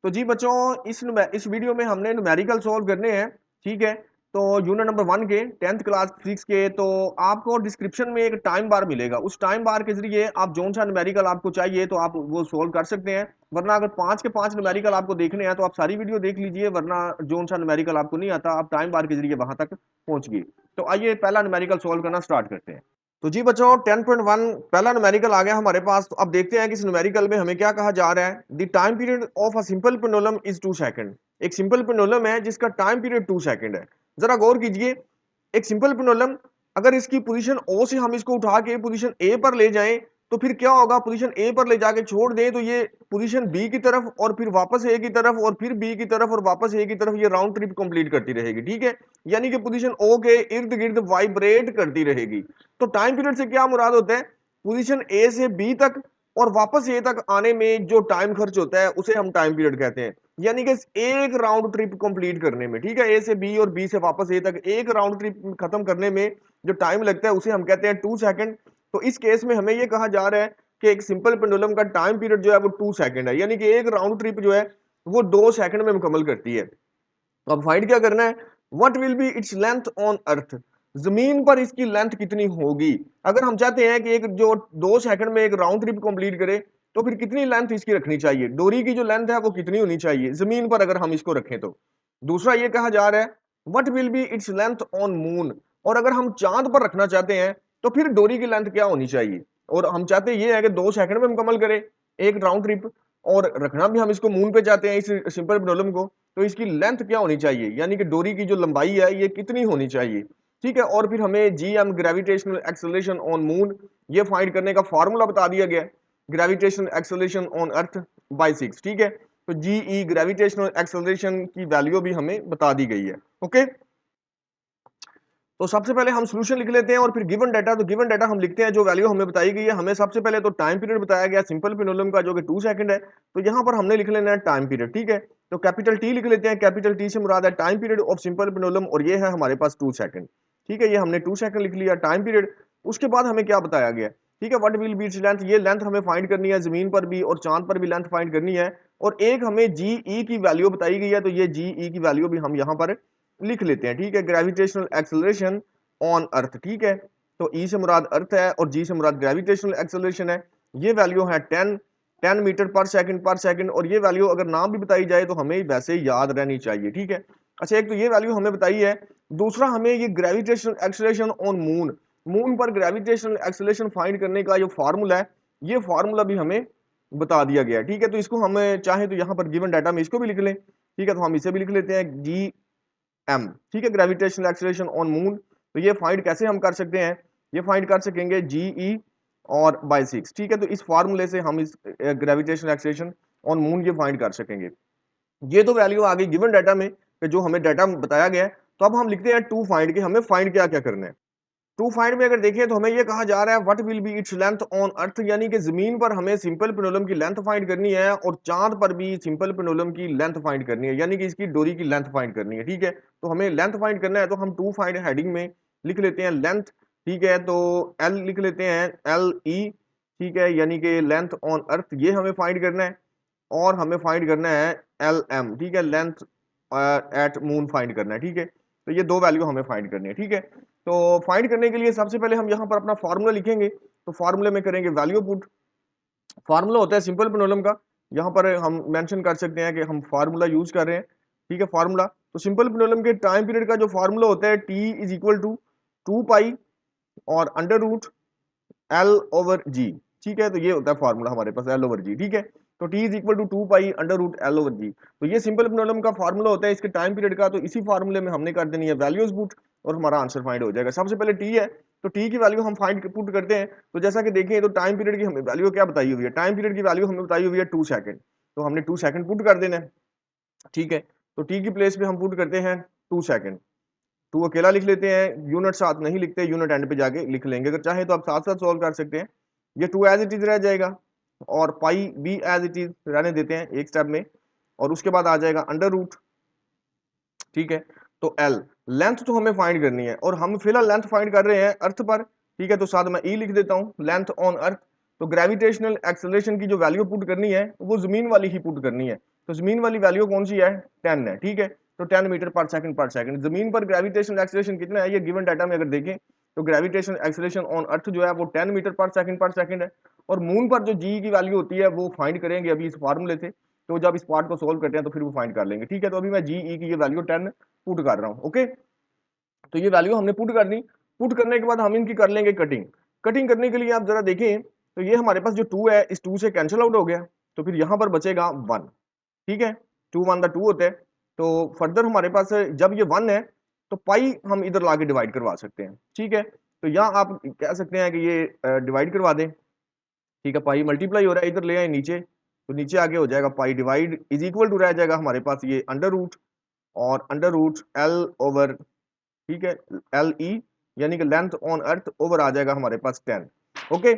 तो जी बच्चों इस वीडियो में हमने न्यूमेरिकल सॉल्व करने हैं। ठीक है, तो यूनिट नंबर 1 के 10th क्लास फिजिक्स के, तो आपको डिस्क्रिप्शन में एक टाइम बार मिलेगा। उस टाइम बार के जरिए आप जोन सा न्यूमेरिकल आपको चाहिए तो आप वो सॉल्व कर सकते हैं, वरना अगर 5 के 5 न्यूमेरिकल आपको देखने हैं तो आप सारी वीडियो देख लीजिए, वरना जोन सा न्यूमेरिकल आपको नहीं आता आप टाइम बार के जरिए वहां तक पहुंच गए। तो आइए पहला न्यूमेरिकल सॉल्व करना स्टार्ट करते हैं। तो जी बच्चों 10.1 पहला न्यूमेरिकल आ गया हमारे पास। तो अब देखते हैं कि इस न्यूमेरिकल में हमें क्या कहा जा रहा है। The time period of a simple pendulum is 2 second. एक सिंपल पेंडुलम है जिसका टाइम पीरियड 2 सेकंड है। जरा गौर कीजिए, एक सिंपल पेंडुलम अगर इसकी पोजीशन ओ से हम इसको उठा के पोजीशन ए पर ले जाएं तो फिर क्या होगा, पोजीशन ए पर ले जाके छोड़ दें तो ये पोजीशन बी की तरफ और फिर वापस ए की तरफ और फिर बी की तरफ और वापस ए की तरफ ये राउंड ट्रिप कंप्लीट करती रहेगी। ठीक है, यानी कि पोजीशन ओ के इर्द गिर्द वाइब्रेट करती रहेगी। तो टाइम पीरियड से क्या मुराद होता है, पोजीशन ए से बी तक और वापस ए तक आने में जो टाइम खर्च होता है उसे हम टाइम पीरियड कहते हैं। यानी कि एक राउंड ट्रिप कंप्लीट करने में, ठीक है, ए से बी और बी से वापस ए तक एक राउंड ट्रिप खत्म करने में जो टाइम लगता है उसे हम कहते हैं 2 सेकंड। तो इस केस में हमें यह कहा जा रहा है कि एक सिंपल पेंडुलम का टाइम पीरियड जो है वो 2 सेकंड है, यानी कि एक राउंड ट्रिप जो है वो 2 सेकंड में मुकम्मल करती है। तो अब फाइंड क्या करना है, what will be its length on अर्थ। जमीन पर इसकी लेंथ कितनी होगी। अगर हम चाहते हैं कि एक जो 2 सेकंड में एक राउंड ट्रिप कंप्लीट करे तो फिर कितनी लेंथ इसकी रखनी चाहिए, डोरी की जो लेंथ है वो कितनी होनी चाहिए जमीन पर अगर हम इसको रखें तो। दूसरा ये कहा जा रहा है what will be its length on moon. और अगर हम चांद पर रखना चाहते हैं तो फिर डोरी की लेंथ क्या होनी चाहिए। और हम चाहते ये है कि 2 सेकंड में मुकम्मल करे एक राउंड ट्रिप, और रखना भी हम इसको मून पे चाहते हैं इस सिंपल पेंडुलम को, तो इसकी लेंथ क्या होनी चाहिए, यानी कि डोरी की जो लंबाई है ये कितनी होनी चाहिए। ठीक है, और फिर हमें GM gravitational acceleration on moon ये फाइंड करने का फार्मूला बता दिया गया है, gravitational acceleration on earth by 6। ठीक है, तो जीई ग्रेविटेशनल एक्सेलरेशन की वैल्यू भी हमें बता दी गई है। ओके, तो सबसे पहले हम सॉल्यूशन लिख लेते हैं और फिर गिवन डाटा। तो गिवन डाटा हम लिखते हैं जो वैल्यू हमें बताई गई है। हमें सबसे पहले तो टाइम पीरियड बताया गया सिंपल पेंडुलम का जो कि 2 सेकंड है, तो यहां पर हमने लिख लेना है टाइम पीरियड। ठीक है, तो कैपिटल टी लिख लेते हैं, कैपिटल टी से मुराद है time period of simple pendulum और ये है हमारे पास 2 सेकंड। ठीक है, ये हमने 2 सेकंड लिख लिया टाइम पीरियड। उसके बाद हमें क्या बताया गया, ठीक है, what will be its length, ये लेंथ हमें फाइंड करनी है जमीन पर भी और चांद पर भी लेंथ फाइंड करनी है। और एक हमें जी ई की वैल्यू बताई गई है, तो ये जी ई की वैल्यू भी हम यहाँ पर लिख लेते हैं। ठीक है, ग्रेविटेशनल एक्सेलरेशन ऑन अर्थ। ठीक है, तो ई से मुराद अर्थ है और जी से मुराद ग्रेविटेशनल एक्सेलरेशन है। ये वैल्यू है 10 मीटर पर सेकंड। और ये वैल्यू अगर नाम भी बताई जाए तो हमें वैसे याद रहनी चाहिए। ठीक है, अच्छा, एक तो ये वैल्यू हमें बताई है। दूसरा हमें ये gravitational acceleration on moon, moon पर ग्रेविटेशनल एक्सेलरेशन फाइंड करने का जो फार्मूला है ये फार्मूला भी हमें बता दिया गया है। ठीक है, तो इसको हम चाहे तो यहाँ पर गिवन डाटा में इसको भी लिख लें। ठीक है, तो हम इसे भी लिख लेते हैं जी एम। ठीक है, ग्रेविटेशनल एक्सेलरेशन ऑन मून। तो ये फाइंड कैसे हम कर सकते हैं, ये फाइंड कर सकेंगे जीई और बाय 6। ठीक है, तो इस फार्मूले से हम इस ग्रेविटेशनल एक्सेलरेशन ऑन मून ये फाइंड कर सकेंगे। ये तो वैल्यू आ गई गिवन डाटा में कि जो हमें डाटा बताया गया है। तो अब हम लिखते हैं टू फाइंड के हमें फाइंड क्या क्या करना है। टू फाइंड में अगर देखें तो हमें यह कहा जा रहा है what will be its length on अर्थ, यानी कि जमीन पर हमें सिंपल पेंडुलम की लेंथ फाइंड करनी है और चांद पर भी सिंपल पेंडुलम की लेंथ फाइंड करनी है, यानी कि इसकी डोरी की लेंथ फाइंड करनी है। ठीक है, तो हमें लेंथ फाइंड करना है तो हम टू फाइंड हेडिंग में लिख लेते हैं लेंथ। ठीक है, तो एल लिख लेते हैं एल ई। ठीक है, यानी कि लेंथ ऑन अर्थ ये हमें फाइंड करना है और हमें फाइंड करना है एल एम। ठीक है, लेंथ एट मून फाइंड करना है। ठीक है, तो ये दो वैल्यू हमें फाइंड करनी है। ठीक है, तो फाइंड करने के लिए सबसे पहले हम यहाँ पर अपना फार्मूला लिखेंगे। तो फार्मूले में करेंगे वैल्यू पुट। फार्मूला होता है सिंपल पेंडुलम का, यहाँ पर हम मेंशन कर सकते हैं कि हम फार्मूला यूज कर रहे हैं। ठीक है, फार्मूला तो सिंपल पेंडुलम के टाइम पीरियड का जो फार्मूला होता है टी इज इक्वल टू 2 पाई और अंडर रूट एल ओवर जी। ठीक है, तो ये होता है फार्मूला हमारे पास एल ओवर जी। ठीक है, तो T is equal to 2 pi under root L over G. तो ये सिंपल पेंडुलम का फार्मूला होता है इसके टाइम पीरियड का। तो इसी फार्मूले में हमने कर देनी है वैल्यूज पुट और हमारा आंसर फाइंड हो जाएगा। सबसे पहले टी है, तो टी की वैल्यू हम फाइंड पुट करते हैं। तो जैसा कि देखें, तो टाइम पीरियड की हमें वैल्यू क्या बताई हुई है, टाइम पीरियड की वैल्यू हमें बताई हुई है 2 सेकंड। तो हमने 2 सेकंड पुट कर देना है। ठीक है, तो टी की प्लेस पे हम पुट करते हैं 2 सेकंड। टू अकेला लिख लेते हैं, यूनिट साथ नहीं लिखते, यूनिट एंड पे जाके लिख लेंगे। अगर चाहे तो आप साथ साथ सॉल्व कर सकते हैं। ये टू एज इट इज रह जाएगा और पाई भी एज इट इज रहने देते हैं एक स्टेप में, और उसके बाद आ जाएगा अंडर रूट। ठीक है, तो एल लेंथ तो हमें फाइंड करनी है और हम फिलहाल लेंथ फाइंड कर रहे हैं अर्थ पर। ठीक है, तो साथ में ई लिख देता हूं लेंथ ऑन अर्थ। तो ग्रेविटेशनल एक्सेलरेशन की जो वैल्यू पुट करनी है वो जमीन वाली ही पुट करनी है। तो जमीन वाली वैल्यू कौन सी है, 10 है, ठीक है। तो 10 मीटर पर सेकंड। जमीन पर ग्रेविटेशनल एक्सीलरेशन कितना है, ये गिवन डाटा में अगर देखें तो ग्रेविटेशनल एक्सीलरेशन ऑन अर्थ जो है वो 10 मीटर पर सेकंड है। और मून पर जो जी की वैल्यू होती है वो फाइंड करेंगे अभी इस फार्मूले से, तो जब इस पार्ट को सोल्व करते हैं तो फिर वो फाइंड कर लेंगे, ठीक है। तो अभी मैं जी ई की ये वैल्यू 10 पुट कर रहा हूँ, ओके। तो ये वैल्यू हमने पुट कर दी। पुट करने के बाद हम इनकी कर लेंगे कटिंग। कटिंग करने के लिए आप जरा देखें तो ये हमारे पास जो 2 है इस 2 से कैंसिल आउट हो गया, तो फिर यहां पर बचेगा 1, ठीक है। 2 1 2 होते हैं। तो फर्दर हमारे पास जब ये 1 है तो पाई हम इधर लाके डिवाइड करवा सकते हैं, ठीक है। तो यहाँ आप कह सकते हैं कि ये डिवाइड करवा दें, ठीक है। पाई मल्टीप्लाई हो रहा है, इधर ले आए नीचे, तो नीचे आगे हो जाएगा pi divide is equal to रह जाएगा हमारे पास ये अंडर रूट, और अंडर रूट एल ओवर, ठीक है, एल ई, यानी कि लेंथ ऑन अर्थ ओवर आ जाएगा हमारे पास 10, ओके।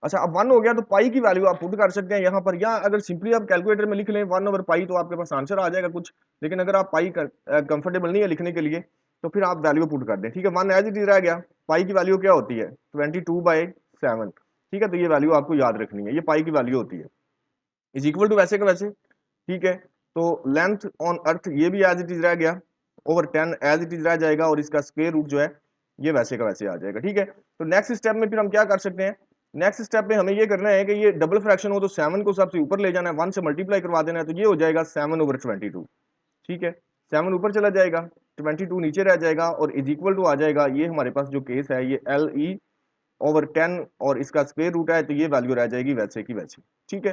अच्छा अब 1 हो गया तो पाई की वैल्यू आप पुट कर सकते हैं यहाँ पर, या अगर सिंपली आप कैलकुलेटर में लिख लें 1 ओवर पाई तो आपके पास आंसर आ जाएगा कुछ। लेकिन अगर आप पाई कंफर्टेबल नहीं है लिखने के लिए तो फिर आप वैल्यू पुट कर दें, ठीक है। 1 एज इट इज रह गया। पाई की वैल्यू क्या होती है, 22/7, ठीक है। तो ये वैल्यू आपको याद रखनी है, ये पाई की वैल्यू होती है, इज इक्वल टू वैसे का वैसे, ठीक है। तो लेंथ ऑन अर्थ ये भी एज इट इज रह गया, ओवर 10 एज इट इज रह जाएगा, और इसका स्क्वायर रूट जो है ये वैसे का वैसे आ जाएगा, ठीक है। तो नेक्स्ट स्टेप में फिर हम क्या कर सकते हैं, नेक्स्ट स्टेप में हमें ये करना है कि ये डबल फ्रैक्शन हो तो 7 को सबसे ऊपर ले जाना है, 1 से मल्टीप्लाई करवा देना है, तो ये हो जाएगा 7/22, ठीक है। 7 ऊपर चला जाएगा, 22 नीचे रह जाएगा, और इज इक्वल टू आ जाएगा ये हमारे पास जो केस है ये एल ई ओवर 10, और इसका स्क्वायर रूट है, तो ये वैल्यू रह जाएगी वैसे की वैसे, ठीक है।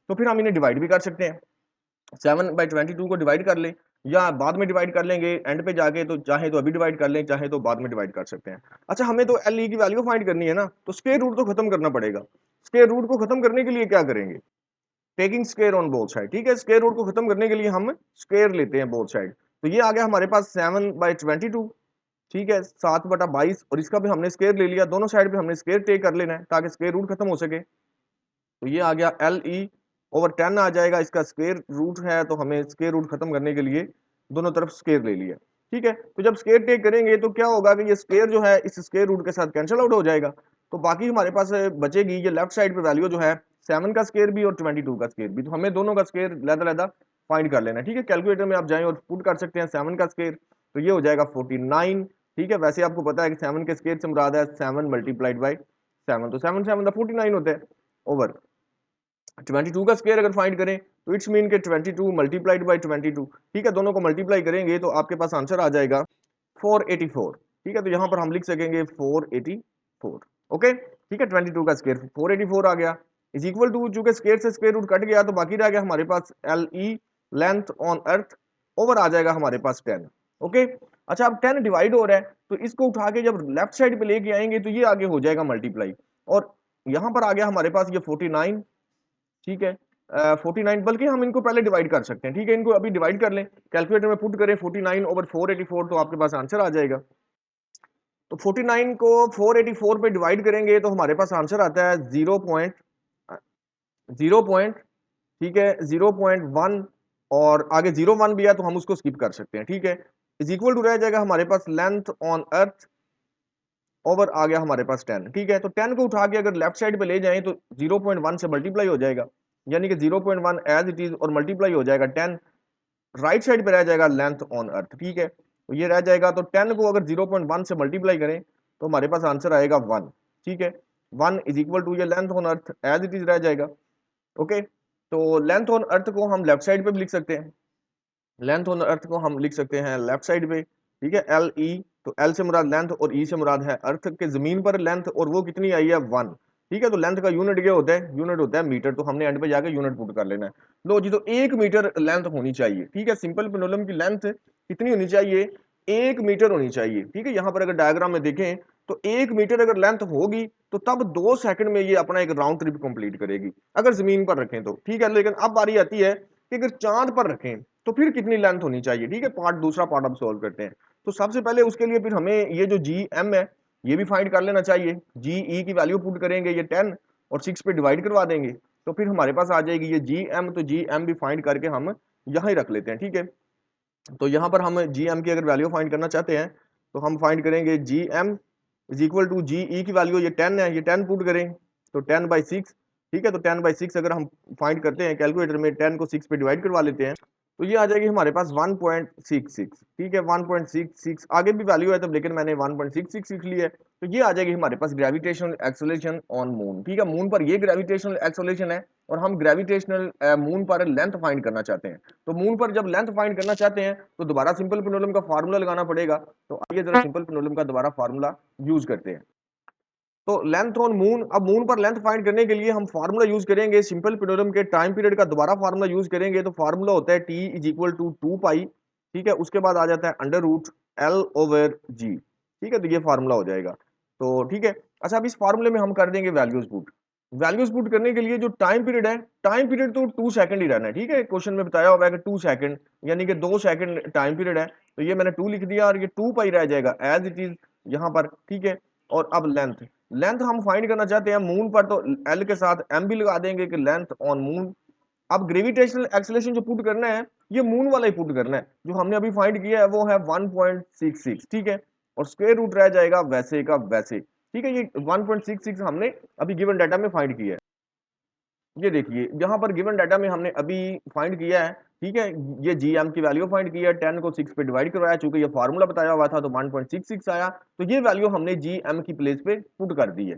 तो फिर हम इन्हें डिवाइड भी कर सकते हैं, 7/22 को डिवाइड कर लें, या बाद में डिवाइड कर लेंगे एंड पे जाके, तो चाहे तो अभी डिवाइड कर लें, चाहे तो बाद में डिवाइड कर सकते हैं। अच्छा हमें तो एल ई की वैल्यू फाइंड करनी है ना, तो स्क्वायर रूट तो खत्म करना पड़ेगा। स्क्वायर रूट को खत्म करने के लिए क्या करेंगे, taking square on both side, ठीक है। स्क्वायर रूट को खत्म करने के लिए हम स्क्वायर लेते हैं बोथ साइड, तो ये आ गया हमारे पास 7/22, ठीक है, 7/22, और इसका भी हमने स्क्वायर ले लिया, दोनों साइड पे हमने स्क्वायर टेक कर लेना है ताकि स्क्वायर रूट खत्म हो सके। तो ये आ गया एल ई ओवर 10 आ जाएगा, इसका स्क्वायर रूट है, तो हमें स्क्वायर रूट खत्म करने के लिए दोनों तरफ स्क्वायर ले लिया, ठीक है। तो जब स्क्वायर टेक करेंगे तो क्या होगा कि ये स्क्वायर जो है इस स्क्वायर रूट के साथ कैंसिल आउट हो जाएगा, तो बाकी हमारे पास बचेगी ये लेफ्ट साइड पे वैल्यू जो है 7 का स्क्वायर भी और 22 का स्क्वायर भी, तो हमें दोनों का स्क्वायर लहदा फाइंड कर लेना है, ठीक है। कैलकुलेटर में आप जाएं और पुट कर सकते हैं 7 का स्क्वायर, तो ये हो जाएगा 49, ठीक है। वैसे आपको पता है कि 7 के स्क्वायर से मुराद है 7 मल्टीप्लाइड बाई 7, तो 7 7 49 होता है, ओवर 22 का स्क्वायर अगर फाइंड करें तो इट्स मीन के 22 मल्टीप्लाइड बाई 22, ठीक है। दोनों को मल्टीप्लाई करेंगे तो आपके पास आंसर आ जाएगा 484, ठीक है। तो यहां पर हम लिख सकेंगे 484, ओके, ठीक है। 22 का स्क्वायर 484 आ गया, इज इक्वल टू, चूंकि स्क्वायर से स्क्वायर रूट कट गया तो बाकी रह गया हमारे पास L E, length on earth, over आ जाएगा हमारे पास 10, ओके। अच्छा अब 10 डिवाइड हो रहा है तो इसको उठा के जब लेफ्ट साइड पे लेके आएंगे तो ये आगे हो जाएगा मल्टीप्लाई, और यहां पर आ गया हमारे पास ये 49, ठीक है। 49, बल्कि हम इनको पहले डिवाइड कर सकते हैं, ठीक है। इनको अभी डिवाइड कर लें, कैलकुलेटर में पुट करें 49/484, तो आपके पास आंसर आ जाएगा। तो 49 को 484 पे डिवाइड करेंगे तो हमारे पास आंसर आता है 0 पॉइंट, ठीक है, 0.1, और आगे 0 1 भी है तो हम उसको स्किप कर सकते हैं, ठीक है। इज इक्वल टू रह जाएगा हमारे पास लेंथ ऑन अर्थ, ओवर आ गया हमारे पास 10, ठीक है। तो 10 को उठा के अगर लेफ्ट साइड पे ले जाएं तो 0.1 से मल्टीप्लाई हो जाएगा, यानी कि 0.1 एज इट इज, और मल्टीप्लाई हो जाएगा 10, राइट साइड पे रह जाएगा लेंथ ऑन अर्थ, ठीक है। तो ये रह जाएगा, तो 10 को अगर 0.1 से मल्टीप्लाई करें तो हमारे पास आंसर आएगा 1, ठीक है। 1 इज इक्वल टू ये length on earth as it is रह जाएगा, ओके। तो लेंथ ऑन अर्थ को हम लेफ्ट साइड पे भी लिख सकते हैं, लेंथ ऑन अर्थ को हम लिख सकते हैं लेफ्ट साइड पे, ठीक है, एल ई, तो एल से मुराद लेंथ और ई से मुराद है अर्थ के जमीन पर लेंथ, और वो कितनी आई है 1, ठीक है। तो लेंथ का यूनिट क्या होता है, यूनिट होता है मीटर, तो हमने एंड पे जाके यूनिट पुट कर लेना है। लो जी, तो 1 मीटर लेंथ होनी चाहिए, ठीक है। सिंपल पेंडुलम की लेंथ कितनी होनी चाहिए, 1 मीटर होनी चाहिए, ठीक है। यहाँ पर अगर डायग्राम में देखें तो 1 मीटर अगर लेंथ होगी तो तब 2 सेकंड में ये अपना एक राउंड ट्रिप कंप्लीट करेगी, अगर जमीन पर रखें तो, ठीक है। लेकिन अब बारी आती है कि अगर चांद पर रखें तो फिर कितनी लेंथ होनी चाहिए, ठीक है। दूसरा पार्ट अब सॉल्व करते हैं। तो सबसे पहले उसके लिए फिर हमें ये जो जी एम है ये भी फाइंड कर लेना चाहिए। जी ई की वैल्यू पुट करेंगे, ये 10 और 6 पे डिवाइड करवा देंगे, तो फिर हमारे पास आ जाएगी ये जी एम, तो जी एम भी फाइंड करके हम यहाँ ही रख लेते हैं, ठीक है। तो यहाँ पर हम जी एम की अगर वैल्यू फाइंड करना चाहते हैं तो हम फाइंड करेंगे G M is equal to G E की वैल्यू ये 10 है, ये 10 पुट करें तो 10/6, ठीक है, तो 10/6 अगर हम फाइंड करते हैं कैलकुलेटर में, 10 को 6 पे डिवाइड करवा लेते हैं तो ये आ जाएगी हमारे पास 1.66। ठीक है, 1.66 आगे भी वैल्यू है तो, लेकिन मैंने 1.666 ली है। तो ये आ जाएगी हमारे पास ग्रेविटेशनल एक्सेलरेशन ऑन मून। ठीक है, मून पर ये ग्रेविटेशनल एक्सेलरेशन है और हम ग्रेविटेशनल मून पर लेंथ फाइंड करना चाहते हैं। तो मून पर जब लेंथ फाइंड करना चाहते हैं तो दोबारा सिंपल पेंडुलम का फार्मूला लगाना पड़ेगा। तो आइए जरा सिंपल पेंडुलम का दोबारा फार्मूला यूज करते हैं। तो लेंथ ऑन मून, अब मून पर लेंथ फाइंड करने के लिए हम फार्मूला यूज करेंगे सिंपल पेंडुलम के टाइम पीरियड का दोबारा फार्मूला यूज करेंगे। तो फार्मूला होता है T is equal to 2 pi. ठीक है, उसके बाद आ जाता है अंडर रूट एल ओवर जी। ठीक है, तो ये फार्मूला हो जाएगा। तो ठीक है, अच्छा अब इस फार्मूले में हम कर देंगे वैल्यूज पुट। वैल्यूज पुट करने के लिए जो टाइम पीरियड है, टाइम पीरियड तो 2 सेकंड ही रहना है। ठीक है, क्वेश्चन में बताया हुआ है कि 2 सेकंड यानी कि 2 सेकंड टाइम पीरियड है। तो ये मैंने 2 लिख दिया और ये 2 पाई रह जाएगा एज इट इज यहाँ पर। ठीक है, और अब लेंथ, लेंथ हम फाइंड करना चाहते हैं मून पर, तो एल के साथ एम भी लगा देंगे कि लेंथ ऑन मून। अब ग्रेविटेशनल एक्सेलरेशन जो पुट करना है ये मून वाला ही पुट करना है। जो हमने अभी फाइंड किया है वो है 1.66। ठीक है, और स्क्वायर रूट रह जाएगा वैसे का वैसे। ठीक है, ये 1.66 हमने अभी गिवन डाटा में फाइंड किया है। ये देखिए यहाँ पर गिवन डाटा में हमने अभी फाइंड किया है। ठीक है, ये जी एम की वैल्यू फाइंड की है, 10 को 6 पे डिवाइड करवाया, चूंकि ये फार्मूला बताया हुआ था तो 1.66 आया। तो ये वैल्यू हमने जी एम की प्लेस पे पुट कर दी है।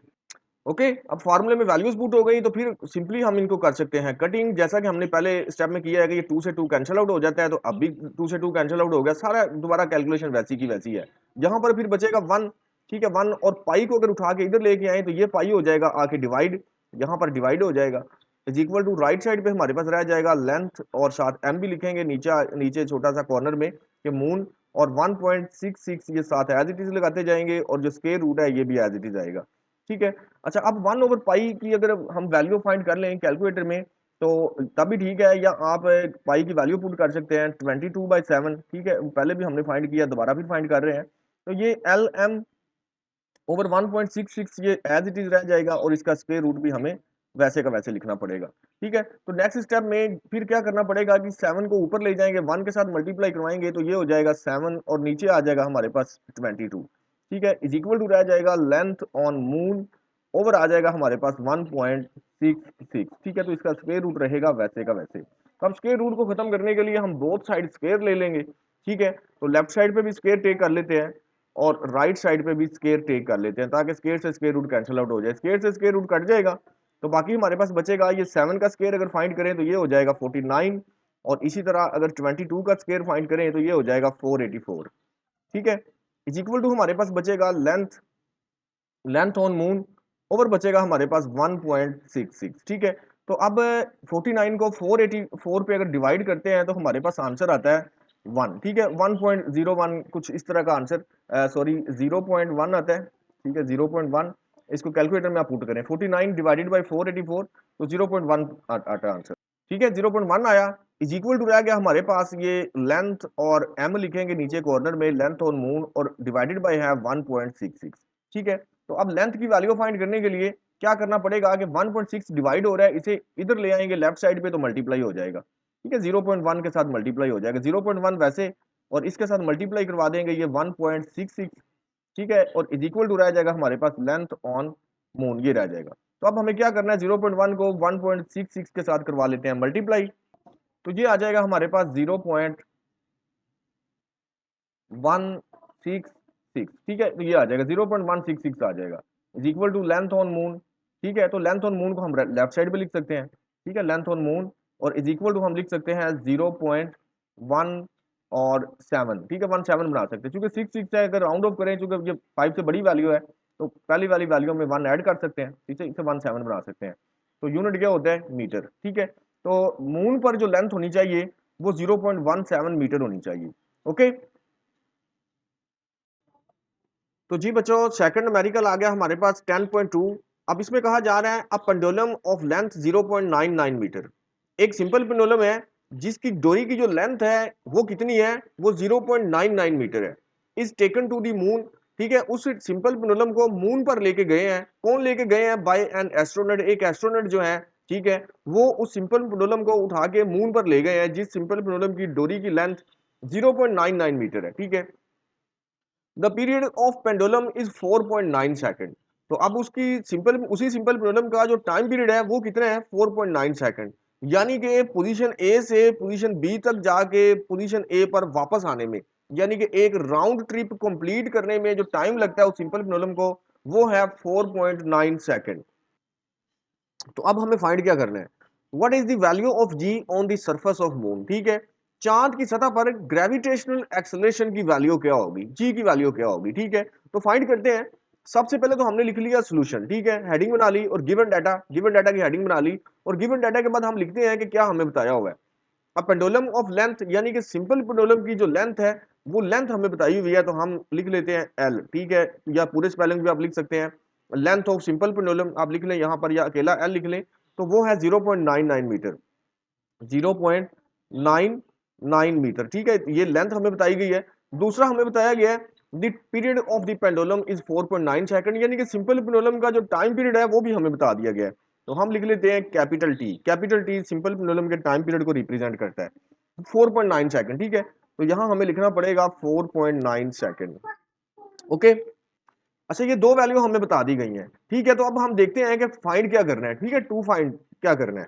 ओके, अब फार्मूले में वैल्यूज पुट हो गई तो फिर सिंपली हम इनको कर सकते हैं कटिंग, जैसा कि हमने पहले स्टेप में किया है कि ये 2 से 2 कैंसिल आउट हो जाता है। तो अब भी 2 से 2 कैंसिल आउट हो गया, सारा दोबारा कैलकुलेशन वैसी की वैसी है। यहाँ पर फिर बचेगा 1। ठीक है, 1 और पाई को अगर उठा के इधर लेके आए तो ये पाई हो जाएगा आके डिवाइड, यहाँ पर डिवाइड हो जाएगा is equal to right side पे हमारे पास रह जाएगा लेंथ और साथ एम भी लिखेंगे नीचे नीचे छोटा सा कॉर्नर में कि मून, और 1.66 ये साथ एज इट इज लगाते जाएंगे और जो स्क्वायर रूट है ये भी एज इट इज आएगा। ठीक है, अच्छा अब 1/पाई की अगर हम वैल्यू फाइंड कर लें कैलकुलेटर में तो तभी ठीक है, या आप पाई की वैल्यू पुट कर सकते हैं 22/7। ठीक है, पहले भी हमने फाइंड किया, दोबारा फिर फाइंड कर रहे हैं। तो ये एल एम ओवर 1.66 ये एज इट इज रह जाएगा और इसका स्क्वायर रूट भी हमें वैसे का वैसे लिखना पड़ेगा। ठीक है, तो नेक्स्ट स्टेप में फिर क्या करना पड़ेगा कि 7 को ऊपर ले जाएंगे, 1 के साथ मल्टीप्लाई करवाएंगे तो ये हो जाएगा 7 और नीचे आ जाएगा हमारे पास 22। ठीक है, इज इक्वल टू रह जाएगा लेंथ ऑन मून ओवर आ जाएगा हमारे पास 1.66। ठीक है, तो इसका स्क्वायर रूट रहेगा वैसे का वैसे। तो अब स्क्वायर रूट को खत्म करने के लिए हम बोथ साइड स्क्वायर ले लेंगे। ठीक है, तो लेफ्ट साइड पे भी स्क्वायर टेक कर लेते हैं और राइट साइड पे भी स्क्वायर टेक कर लेते हैं ताकि स्क्वायर से स्क्वायर रूट कैंसिल आउट हो जाए। स्क्वायर से स्क्वायर रूट कट जाएगा तो बाकी हमारे पास बचेगा ये 7 का स्क्वायर अगर फाइंड करें तो ये हो जाएगा 49, और इसी तरह अगर 22 का स्क्वायर फाइंड करें तो ये हो जाएगा 484। ठीक है, इज इक्वल टू हमारे पास बचेगा length, length on moon over बचेगा हमारे पास 1.66। ठीक है, तो अब 49 को 484 पे अगर डिवाइड करते हैं तो हमारे पास आंसर आता है 1। ठीक है, 1.01 कुछ इस तरह का आंसर, सॉरी 0.1 आता है। ठीक है, 0.1 इसको कैलकुलेटर में आप पुट करें, 49 डिवाइडेड बाई 484 तो 0.1 आता है आंसर। ठीक है, 0.1 आया, इज इक्वल टू रह गया हमारे पास ये लेंथ और एम लिखेंगे नीचे कॉर्नर में, लेंथ ऑन मून और डिवाइडेड बाई है 1.66। ठीक है, तो अब लेंथ की वैल्यू फाइंड करने के लिए क्या करना पड़ेगा कि 1.6 डिवाइड हो रहा है, इसे इधर ले आएंगे लेफ्ट साइड पे तो मल्टीप्लाई हो जाएगा। ठीक है, 0.1 के साथ मल्टीप्लाई हो जाएगा, 0.1 वैसे और इसके साथ मल्टीप्लाई करवा देंगे ये 1.66। ठीक है, और इज इक्वल टू रह जाएगा हमारे पास लेंथ ऑन मून, ये रह जाएगा। तो अब हमें क्या करना है, 0.1 को 1.66 के साथ करवा लेते हैं मल्टीप्लाई, तो ये आ जाएगा हमारे पास 0.166। ठीक है, तो ये आ जाएगा 0.166 आ जाएगा is equal to length on moon. ठीक है, तो लेंथ ऑन मून को हम लेफ्ट साइड पे लिख सकते हैं। ठीक है, लेंथ ऑन मून और इज इक्वल टू हम लिख सकते हैं 0.1 और 7। ठीक है, 17 बना सकते हैं क्योंकि 6 है, अगर राउंड ऑफ करें चूंकि ये 5 से बड़ी वैल्यू है तो पहली वाली वैल्यू में 1 ऐड कर सकते हैं। ठीक है, इसे 17 बना सकते हैं। तो यूनिट क्या होता है, मीटर। ठीक है, तो मून पर जो लेंथ होनी चाहिए वो 0.17 मीटर होनी चाहिए। ओके, तो जी बच्चों सेकंड न्यूमेरिकल आ गया हमारे पास 10.2। अब इसमें कहा जा रहा है a pendulum of length 0.99 metre. एक सिंपल पेंडुलम है जिसकी डोरी की जो लेंथ है वो कितनी है, वो 0.99 मीटर है, is taken to the moon. ठीक है, उस सिंपल पेंडुलम को मून पर लेके गए हैं, कौन लेके गए हैं, बाय एन एस्ट्रोनॉट, एक एस्ट्रोनॉट जो है। ठीक है, वो उस सिंपल पेंडुलम को उठा के मून पर ले गए हैं जिस सिंपल पेंडुलम की डोरी की लेंथ 0.99 मीटर है। ठीक है, the period of pendulum is 4.9 second. तो अब उसी सिंपल प्रॉब्लम का जो टाइम पीरियड है वो कितना है 4.9 सेकंड, यानी कि पोजीशन ए से पोजीशन बी तक जाके पोजीशन ए पर वापस आने में, यानी कि एक राउंड ट्रिप कंप्लीट करने में जो टाइम लगता है उस सिंपल प्रॉब्लम को, वो है 4.9 सेकंड। तो अब हमें फाइंड क्या करना है, what is the value of g on the surface of moon. ठीक है, चांद की सतह पर ग्रेविटेशनल एक्सेलरेशन की वैल्यू क्या होगी, जी की वैल्यू क्या होगी। ठीक है, तो फाइंड करते हैं। सबसे पहले तो हमने लिख लिया सोल्यूशन, ठीक है, हेडिंग बना ली और गिवन डाटा की हेडिंग बना ली, और गिवन डाटा के बाद हम लिखते हैं कि क्या हमें बताया हुआ है। अब पेंडुलम ऑफ लेंथ, यानी कि सिंपल पेंडुलम की जो लेंथ है वो लेंथ हमें बताई हुई है, तो हम लिख लेते हैं एल। ठीक है, या पूरे स्पेलिंग भी आप लिख सकते हैं, लेंथ ऑफ सिंपल पेंडुलम आप लिख लें यहाँ पर, या अकेला एल लिख लें, तो वो है 0.99 मीटर, 0.99 मीटर। ठीक है, ये लेंथ हमें बताई गई है। दूसरा हमें बताया गया है the period of the pendulum is 4.9 second, यानी कि सिंपल पेंडुलम का जो टाइम पीरियड है वो भी हमें बता दिया गया है। तो हम लिख लेते हैं capital T. Capital T simple pendulum के टाइम पीरियड को रिप्रेजेंट करता है, 4.9 सेकंड। ठीक है, तो यहां हमें लिखना पड़ेगा 4.9 सेकंड। ओके, अच्छा ये दो वैल्यू हमें बता दी गई हैं। ठीक है, तो अब हम देखते हैं कि फाइंड क्या करना है। ठीक है, टू फाइंड क्या करना है,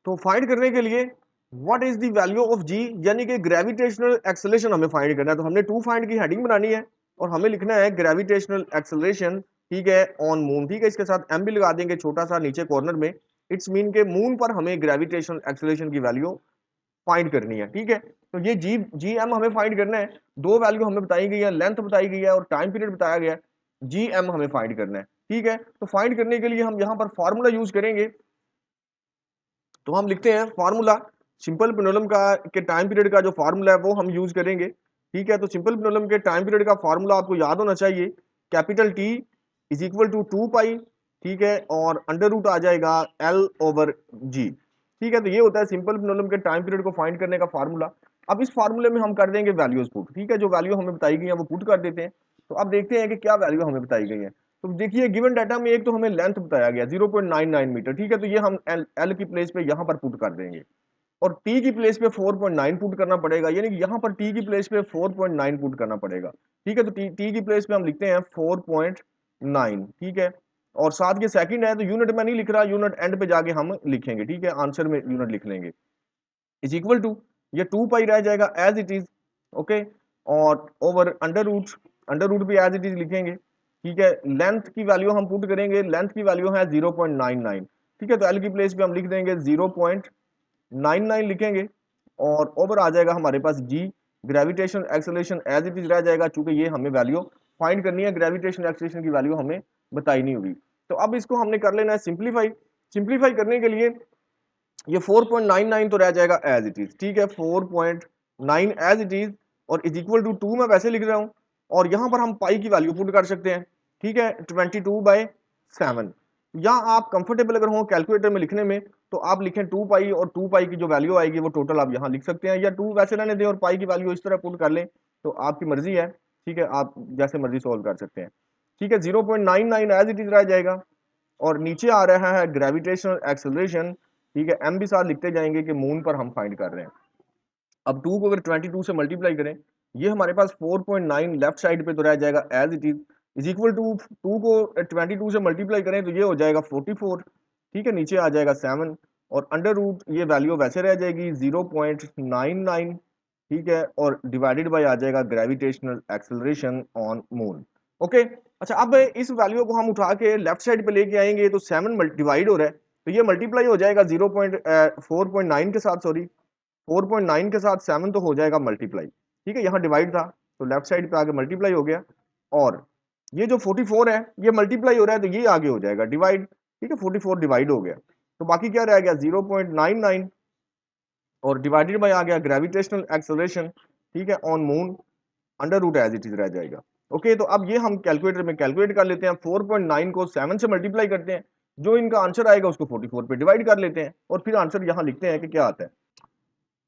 तो फाइंड करने के लिए what is the value of G, यानी कि ग्रेविटेशनल एक्सेलरेशन हमें फाइंड करना है। तो हमने टू फाइंड की हेडिंग बनानी है और हमें लिखना है ग्रेविटेशनल एक्सेलरेशन, ठीक है, ऑन मून। ठीक है, इसके साथ एम भी लगा देंगे छोटा सा नीचे कॉर्नर में। इट्स मीन के मून पर हमें ग्रेविटेशनल एक्सेलरेशन की वैल्यू फाइंड करनी है। ठीक है, तो ये जी एम हमें फाइंड करना है। दो वैल्यू हमें बताई गई है, लेंथ बताई गई है और टाइम पीरियड बताया गया है। जी एम हमें फाइंड करना है। ठीक है, तो फाइंड करने के लिए हम यहाँ पर फॉर्मूला यूज करेंगे। तो हम लिखते हैं फार्मूला, सिंपल पेंडुलम का के टाइम पीरियड का जो फार्मूला है वो हम यूज करेंगे। ठीक है, तो सिंपल पेंडुलम के टाइम पीरियड का फार्मूला आपको याद होना चाहिए, capital T is equal to 2 pi. ठीक है, और अंडर रूट आ जाएगा एल ओवर जी। ठीक है, तो ये होता है सिंपल पेंडुलम के टाइम पीरियड को फाइंड करने का फार्मूला। अब इस फार्मूले में हम कर देंगे वैल्यूज पुट। ठीक है, जो वैल्यू हमें बताई गई है वो पुट कर देते हैं। तो अब देखते हैं कि क्या वैल्यू हमें बताई गई है। तो देखिए गिवन डाटा में एक तो हमें लेंथ बताया गया 0.99 मीटर। ठीक है, तो ये हम एल की प्लेस पे यहाँ पर पुट कर देंगे, और टी की प्लेस पे 4.9 पुट करना पड़ेगा, यानी कि यहाँ पर टी की प्लेस पे 4.9 पुट करना पड़ेगा। ठीक है, तो टी की प्लेस पे हम लिखते हैं 4.9। ठीक है, और साथ ये सेकंड है तो यूनिट में नहीं लिख रहा, यूनिट एंड पे जाके हम लिखेंगे। ठीक है, आंसर में यूनिट लिख लेंगे, इज इक्वल टू, ये 2 पाई रह जाएगा एज इट इज। ओके, और ओवर अंडर रूट भी एज इट इज लिखेंगे। ठीक है, लेंथ की वैल्यू हम पुट करेंगे, लेंथ की वैल्यू है 0.99। ठीक है, तो एल की प्लेस पे हम लिख देंगे 0.99 लिखेंगे, और ओवर आ जाएगा हमारे पास G, gravitation acceleration as it is रह जाएगा, चूंकि ये हमें वैल्यू फाइंड करनी है, ग्रेविटेशन एक्सेलरेशन की वैल्यू हमें बताई नहीं होगी। तो अब इसको हमने कर लेना है सिंप्लीफाई। सिंप्लीफाई करने के लिए ये 4.99 तो रह जाएगा एज इट इज। ठीक है, 4.9 एज इट इज, और इज इक्वल टू 2 मैं वैसे लिख रहा हूं, और यहां पर हम पाई की वैल्यू पुट कर सकते हैं। ठीक है, 22/7, या आप कंफर्टेबल अगर हो कैलकुलेटर में लिखने में तो आप लिखें 2 पाई, और 2 पाई की जो वैल्यू आएगी वो टोटल आप यहाँ लिख सकते हैं, या 2 वैसे रहने दें और पाई की वैल्यू इस तरह पुट कर लें, तो आपकी मर्जी है। ठीक है, आप जैसे मर्जी सोल्व कर सकते हैं। ठीक है, 0.99 एज इट इज रह जाएगा, और नीचे आ रहा है ग्रेविटेशनल एक्सेलरेशन। ठीक है, एम भी साथ लिखते जाएंगे कि मून पर हम फाइंड कर रहे हैं। अब 2 को अगर 22 से मल्टीप्लाई करें, ये हमारे पास 4.9 लेफ्ट साइड पे तो रह जाएगा as it is equal to 2 को 22 से मल्टीप्लाई करें तो ये हो जाएगा 44। ठीक है, नीचे आ जाएगा 7, और अंडर रूट ये वैल्यू वैसे रह जाएगी 0.99। ठीक है, और डिवाइडेड बाय आ जाएगा gravitational acceleration on moon. Okay, अच्छा अब इस वैल्यू को हम उठा के लेफ्ट साइड पे लेके आएंगे तो 7 डिवाइड हो रहा है, तो ये मल्टीप्लाई हो जाएगा 4.9 के साथ, सॉरी 4.9 के साथ 7 तो हो जाएगा मल्टीप्लाई। ठीक है, यहाँ डिवाइड था तो लेफ्ट साइड पे आगे मल्टीप्लाई हो गया, और ये जो 44 है ये मल्टीप्लाई हो रहा है तो ये आगे हो जाएगा डिवाइड। ठीक है, 44 डिवाइड हो गया, तो बाकी क्या रह गया 0.99, और डिवाइडेड बाय आ गया ग्रेविटेशनल एक्सेलरेशन, ठीक है, on moon, under root as it is रह जाएगा। ओके, तो अब ये हम कैलकुलेटर में कैलकुलेट कर लेते हैं, 4.9 को 7 से मल्टीप्लाई करते हैं, जो इनका आंसर आएगा उसको 44 पे डिवाइड कर लेते हैं, और फिर आंसर यहाँ लिखते हैं कि क्या आता है।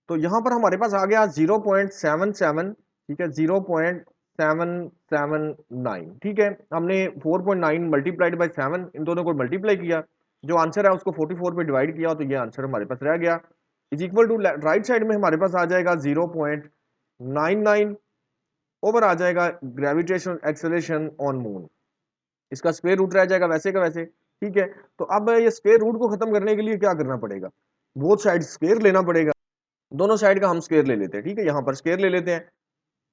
तो यहाँ पर हमारे पास आ गया 0.77। ठीक है, 0.779। ठीक है, हमने 4.9 मल्टीप्लाइड बाई 7 इन दोनों को मल्टीप्लाई किया, जो आंसर है उसको 44 पे डिवाइड किया, तो ये आंसर हमारे पास रह गया, is equal to right side में हमारे पास आ जाएगा 0.99, ओवर आ जाएगा ग्रेविटेशनल एक्सेलरेशन ऑन मून। इसका स्क्वायर रूट रह जाएगा वैसे का वैसे, ठीक है। तो अब ये स्क्वायर रूट को खत्म करने के लिए क्या करना पड़ेगा, बोथ साइड स्क्वायर लेना पड़ेगा। दोनों साइड का हम स्क्वायर ले लेते हैं, ठीक है, यहाँ पर स्क्वायर ले लेते हैं,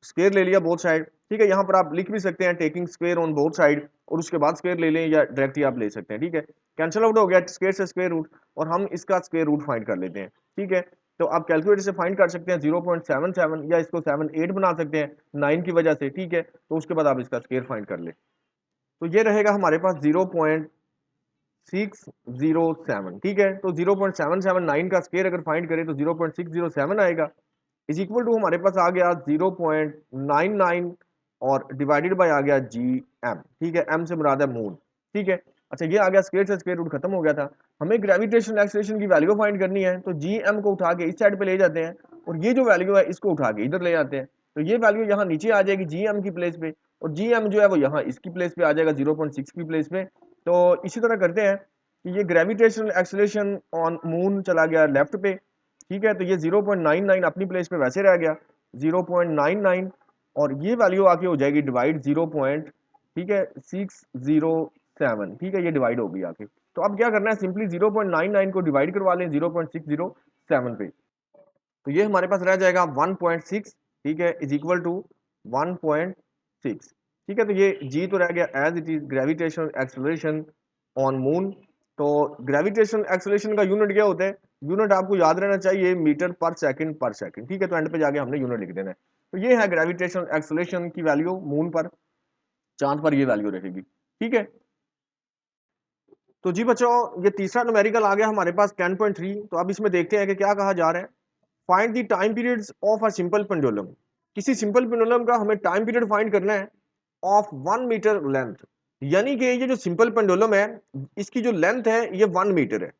स्क्वायर ले लिया बोथ साइड, ठीक है। यहाँ पर आप लिख भी सकते हैं taking square on both side, और उसके बाद स्क्वायर ले लें या डायरेक्टली आप ले सकते हैं, ठीक है। कैंसिल आउट हो गया स्क्वायर से स्क्वायर रूट, और हम इसका स्क्वायर रूट फाइंड कर लेते हैं, ठीक है। तो आप कैलकुलेटर से फाइंड कर सकते हैं 0.77, या इसको 78 बना सकते हैं 9 की वजह से, ठीक है। तो उसके बाद आप इसका स्क्वायर फाइंड कर ले, तो ये रहेगा हमारे पास 0.607, ठीक है। तो 0.779 का स्क्वायर अगर फाइंड करें तो 0.607 आएगा, इज इक्वल टू हमारे पास आ गया 0.99 और डिवाइडेड बाय आ गया जी एम, ठीक है। एम से मुराद है मून, ठीक है। अच्छा ये आ गया स्क्वायर से स्क्वायर रूट खत्म हो गया था। हमें ग्रेविटेशनल एक्सेलरेशन की वैल्यू फाइंड करनी है, तो जी एम को उठा के इस साइड पे ले जाते हैं, और ये जो वैल्यू है इसको उठा के इधर ले जाते हैं, तो ये वैल्यू यहाँ नीचे आ जाएगी जी एम की प्लेस पे, और जी एम जो है वो यहाँ इसकी प्लेस पे आ जाएगा 0.6 की प्लेस पे। तो इसी तरह करते हैं कि ये ग्रेविटेशनल एक्सेलरेशन ऑन मून चला गया लेफ्ट पे, ठीक है। तो ये 0.99 अपनी प्लेस पे वैसे रह गया 0.99, और ये वैल्यू आके हो जाएगी डिवाइड 0. ठीक है 607, ठीक है, ये डिवाइड होगी आके। तो अब क्या करना है, सिंपली 0.99 को डिवाइड करवा लें 0.607 पे, तो ये हमारे पास रह जाएगा 1.6, ठीक है, इज इक्वल टू 1.6, ठीक है। तो ये जी तो रह गया as it is gravitational acceleration on moon. तो ग्रेविटेशनल एक्सेलरेशन का यूनिट क्या होता है, यूनिट आपको याद रहना चाहिए मीटर पर सेकंड, ठीक है। तो एंड पे जाके हमने यूनिट लिख देना है। तो ये है ग्रेविटेशनल एक्सेलरेशन की वैल्यू मून पर, चांद पर ये वैल्यू रहेगी, ठीक है। तो जी बच्चों ये तीसरा न्यूमेरिकल आ गया हमारे पास 10.3। तो अब इसमें देखते हैं कि क्या कहा जा रहा है। Find the time periods of a simple pendulum, किसी सिंपल पेंडुलम का हमें टाइम पीरियड फाइंड करना है ऑफ 1 मीटर लेंथ, यानी कि ये जो सिंपल पेंडुलम है इसकी जो लेंथ है ये 1 मीटर है।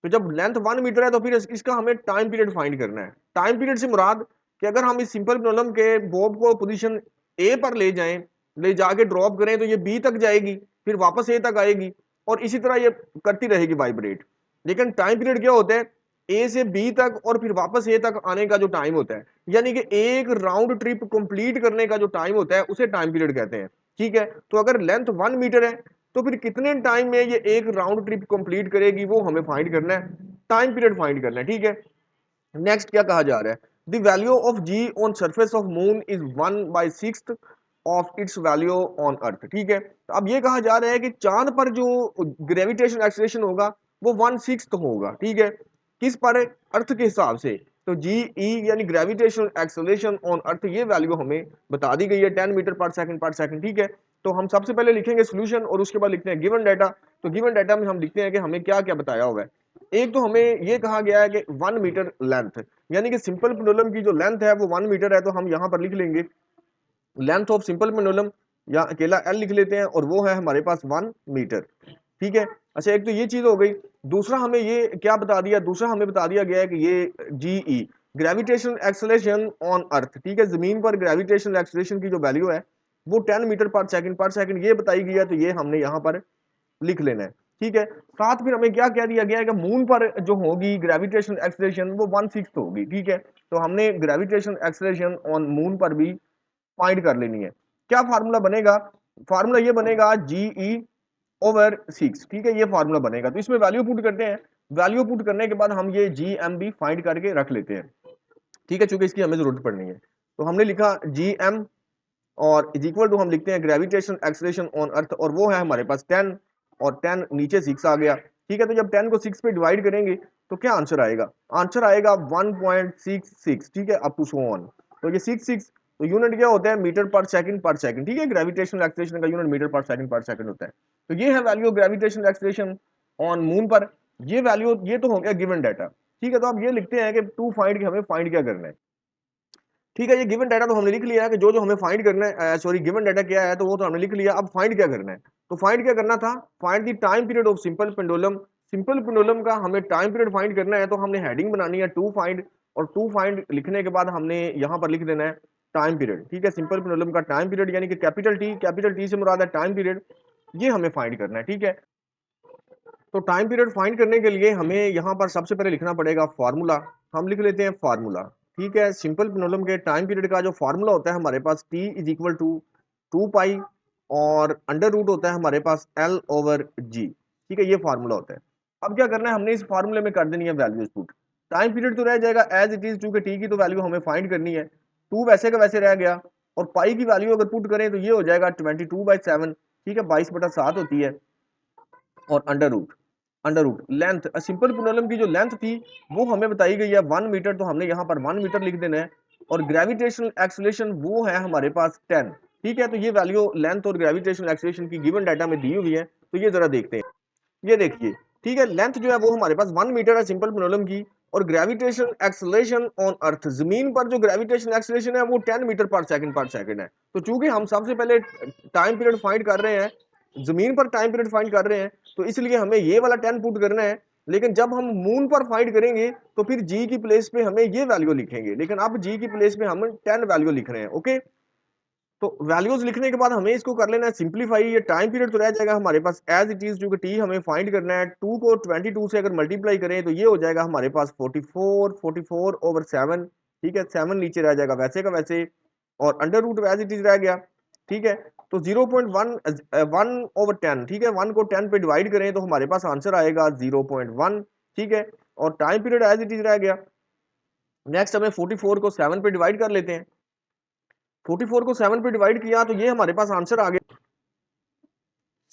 तो जब लेंथ 1 मीटर है तो फिर इसका हमें टाइम पीरियड फाइंड करना है। टाइम पीरियड से मुराद कि अगर हम इस सिंपल पेंडुलम के बॉब को पोजीशन ए पर ले जाएं, ले जाके ड्रॉप करें तो ये बी तक जाएगी, फिर वापस ए तक आएगी, और इसी तरह ये करती रहेगी वाइब्रेट। लेकिन टाइम पीरियड क्या होता है, ए से बी तक और फिर वापस ए तक आने का जो टाइम होता है, यानी कि एक राउंड ट्रिप कंप्लीट करने का जो टाइम होता है उसे टाइम पीरियड कहते हैं, ठीक है। तो अगर लेंथ 1 मीटर है तो फिर कितने टाइम में ये एक राउंड ट्रिप कंप्लीट करेगी वो हमें फाइंड करना है, टाइम पीरियड फाइंड करना है, ठीक है। नेक्स्ट क्या कहा जा रहा है, the value of g on surface of moon is 1/6 of its value on earth, ठीक है। तो अब ये कहा जा रहा है कि चांद पर जो ग्रेविटेशन एक्सेलरेशन होगा वो 1/6 होगा, ठीक है, किस पर, अर्थ के हिसाब से। तो जी ई यानी ग्रेविटेशनल एक्सेलरेशन ऑन अर्थ ये वैल्यू हमें बता दी गई है 10 मीटर पर सेकंड, ठीक है। तो हम सबसे पहले लिखेंगे सोल्यूशन और उसके बाद लिखते हैं गिवन डाटा। तो गिवन डाटा में हम लिखते हैं कि हमें क्या क्या बताया हुआ है। एक तो हमें ये कहा गया है कि 1 मीटर लेंथ, यानी कि सिंपल पेंडुलम की जो लेंथ है वो 1 मीटर है, तो हम यहाँ पर लिख लेंगे लेंथ ऑफ सिंपल पेंडुलम, या अकेला एल लिख लेते हैं, और वो है हमारे पास 1 मीटर, ठीक है। अच्छा एक तो ये चीज हो गई। दूसरा हमें ये क्या बता दिया, दूसरा हमें बता दिया गया है कि ये GE gravitational acceleration on earth, ठीक है, जमीन पर ग्रेविटेशनल एक्सेलरेशन की जो वैल्यू है वो 10 मीटर पर सेकंड ये बताई गई है, तो ये हमने यहाँ पर लिख लेना है, ठीक है। साथ फिर हमें क्या कह दिया गया है कि मून पर जो होगी ग्रेविटेशनल एक्सेलरेशन वो 1/6 होगी, ठीक है। तो हमने ग्रेविटेशनल एक्सेलरेशन ऑन मून पर भी फाइंड कर लेनी है। क्या फार्मूला बनेगा, फार्मूला ये बनेगा जीई ओवर 6, ठीक है, ये फार्मूला बनेगा। तो इसमें वैल्यू पुट करते हैं, वैल्यू पुट करने के बाद हम ये जी एम भी फाइंड करके रख लेते हैं, ठीक है, चूंकि इसकी हमें जरूरत पड़नी है। तो हमने लिखा जी एम और इज इक्वल टू हम लिखते हैं ग्रेविटेशन एक्सेलरेशन ऑन अर्थ, और वो है हमारे पास 10, और 10 नीचे 6 आ गया, ठीक है। तो जब 10 को 6 पे डिवाइड करेंगे तो क्या आंसर आएगा, आंसर आएगा 1.66, ठीक है, अप टू सो ऑन। तो ये 6 तो यूनिट क्या होता है, मीटर पर सेकंड, ठीक है। ग्रेविटेशनल एक्सेलरेशन का यूनिट मीटर पर सेकंड होता है। तो ये है value gravitational acceleration on moon पर, ये वैल्यू, ये तो हो गया गिवन डाटा, ठीक है। तो अब ये लिखते हैं कि टू फाइंड, हमें फाइंड क्या करना है, ठीक है। ये गिवन डाटा तो हमने लिख लिया है कि जो जो हमें फाइंड करना है, सॉरी गिवन डाटा क्या है तो वो तो हमने लिख लिया। अब फाइंड क्या करना है, तो फाइंड क्या करना था, find the time period of simple pendulum. Simple pendulum का हमें टाइम पीरियड फाइंड करना है, तो हमने हेडिंग बनानी है टू फाइंड, और टू फाइंड लिखने के बाद हमने यहाँ पर लिख देना है टाइम पीरियड, ठीक है। सिंपल पेंडुलम का टाइम पीरियड यानी कि कैपिटल टी से मुराद है टाइम पीरियड, ये हमें फाइंड करना है, ठीक है। तो टाइम पीरियड फाइंड करने के लिए हमें यहाँ पर सबसे पहले लिखना पड़ेगा फार्मूला। हम लिख लेते हैं फार्मूला, ठीक है। सिंपल पेंडुलम के टाइम पीरियड का जो फार्मूला होता है हमारे पास, टी इज इक्वल टू 2 पाई और अंडर रूट होता है हमारे पास L/G। ठीक है, ये फार्मूला होता है। अब क्या करना है, हमने इस फार्मूले में कर देनी है वैल्यूज पुट। टाइम पीरियड तो रह जाएगा एज इट इज, चूंकि टी की तो वैल्यू हमें फाइंड करनी है, 2 वैसे का वैसे रह गया। और पाई की वैल्यू अगर पुट करें तो ये हो जाएगा 22/7। ठीक है, 22/7 होती है। और अंडर रूट लेंथ, सिंपल पोलम की जो लेंथ थी वो हमें बताई गई है 1 मीटर, तो हमने यहाँ पर 1 मीटर लिख देना है। और ग्रेविटेशनल एक्सेलरेशन वो है हमारे पास 10। ठीक है, तो ये वैल्यू लेंथ और ग्रेविटेशनल एक्सेलरेशन की गिवन डाटा में दी हुई है, तो ये जरा देखते हैं। ये देखिए, ठीक है, लेंथ जो है वो हमारे पास 1 मीटर है सिंपल पेंडुलम की। और ग्रेविटेशन एक्सेलरेशन ऑन अर्थ, जमीन पर जो ग्रेविटेशन एक्सेलरेशन है वो 10 मीटर पर सेकंड है। तो चूंकि हम सबसे पहले टाइम पीरियड फाइंड कर रहे हैं, जमीन पर टाइम पीरियड फाइंड कर रहे हैं, तो इसलिए हमें ये वाला 10 पुट करना है। लेकिन जब हम मून पर फाइंड करेंगे तो फिर जी की प्लेस पे हमें ये वैल्यू लिखेंगे, लेकिन अब जी की प्लेस पे हम 10 वैल्यू लिख रहे हैं। ओके, तो वैल्यूज लिखने के बाद हमें इसको कर लेना है सिंप्लीफाई। ये टाइम पीरियड तो रह जाएगा हमारे पास एज इट इज, क्योंकि टी हमें फाइंड करना है। 2 को 22 से अगर मल्टीप्लाई करें तो ये हो जाएगा हमारे पास 44/7। ठीक है, 7 नीचे रह जाएगा वैसे का वैसे, और under root as it is रह गया। ठीक है, तो 0.1 ठीक है, 1 को 10 पे डिवाइड करें तो हमारे पास आंसर आएगा 0.1। ठीक है, और time period as it is रह गया। नेक्स्ट हमें 44 को 7 पे डिवाइड कर लेते हैं। 44 को 7 पे डिवाइड किया तो ये हमारे पास आंसर आ गया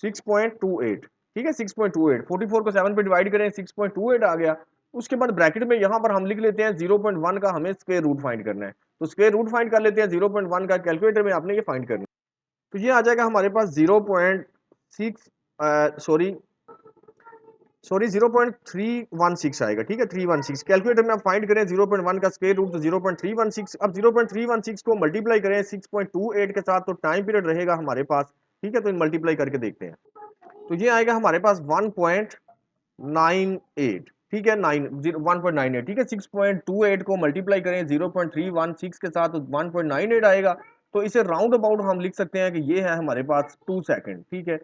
6.28। ठीक है, 6.28, 44 को 7 पे डिवाइड करें 6.28 आ गया। उसके बाद ब्रैकेट में यहां पर हम लिख लेते हैं 0.1 का हमें स्क्वायर रूट फाइंड करना है, तो स्क्वायर रूट फाइंड कर लेते हैं 0.1 का। कैलकुलेटर में आपने ये फाइंड करना है, तो ये आ जाएगा हमारे पास 0.6 सॉरी 0.316 आएगा। ठीक है, 316 कैलकुलेटर में आप फाइंड करें 0.1 का स्क्वायर रूट तो 0.316। अब 0.316 को मल्टीप्लाई करें 6.28 के साथ, तो टाइम पीरियड रहेगा हमारे पास। ठीक है, तो मल्टीप्लाई करके देखते हैं, तो ये आएगा हमारे पास 1.98। ठीक है, 1.98। ठीक है, 6.28 को मल्टीप्लाई करें 0.316 के साथ तो 1.98 आएगा। तो इसे राउंड अबाउट हम लिख सकते हैं कि ये है हमारे पास 2 सेकंड। ठीक है,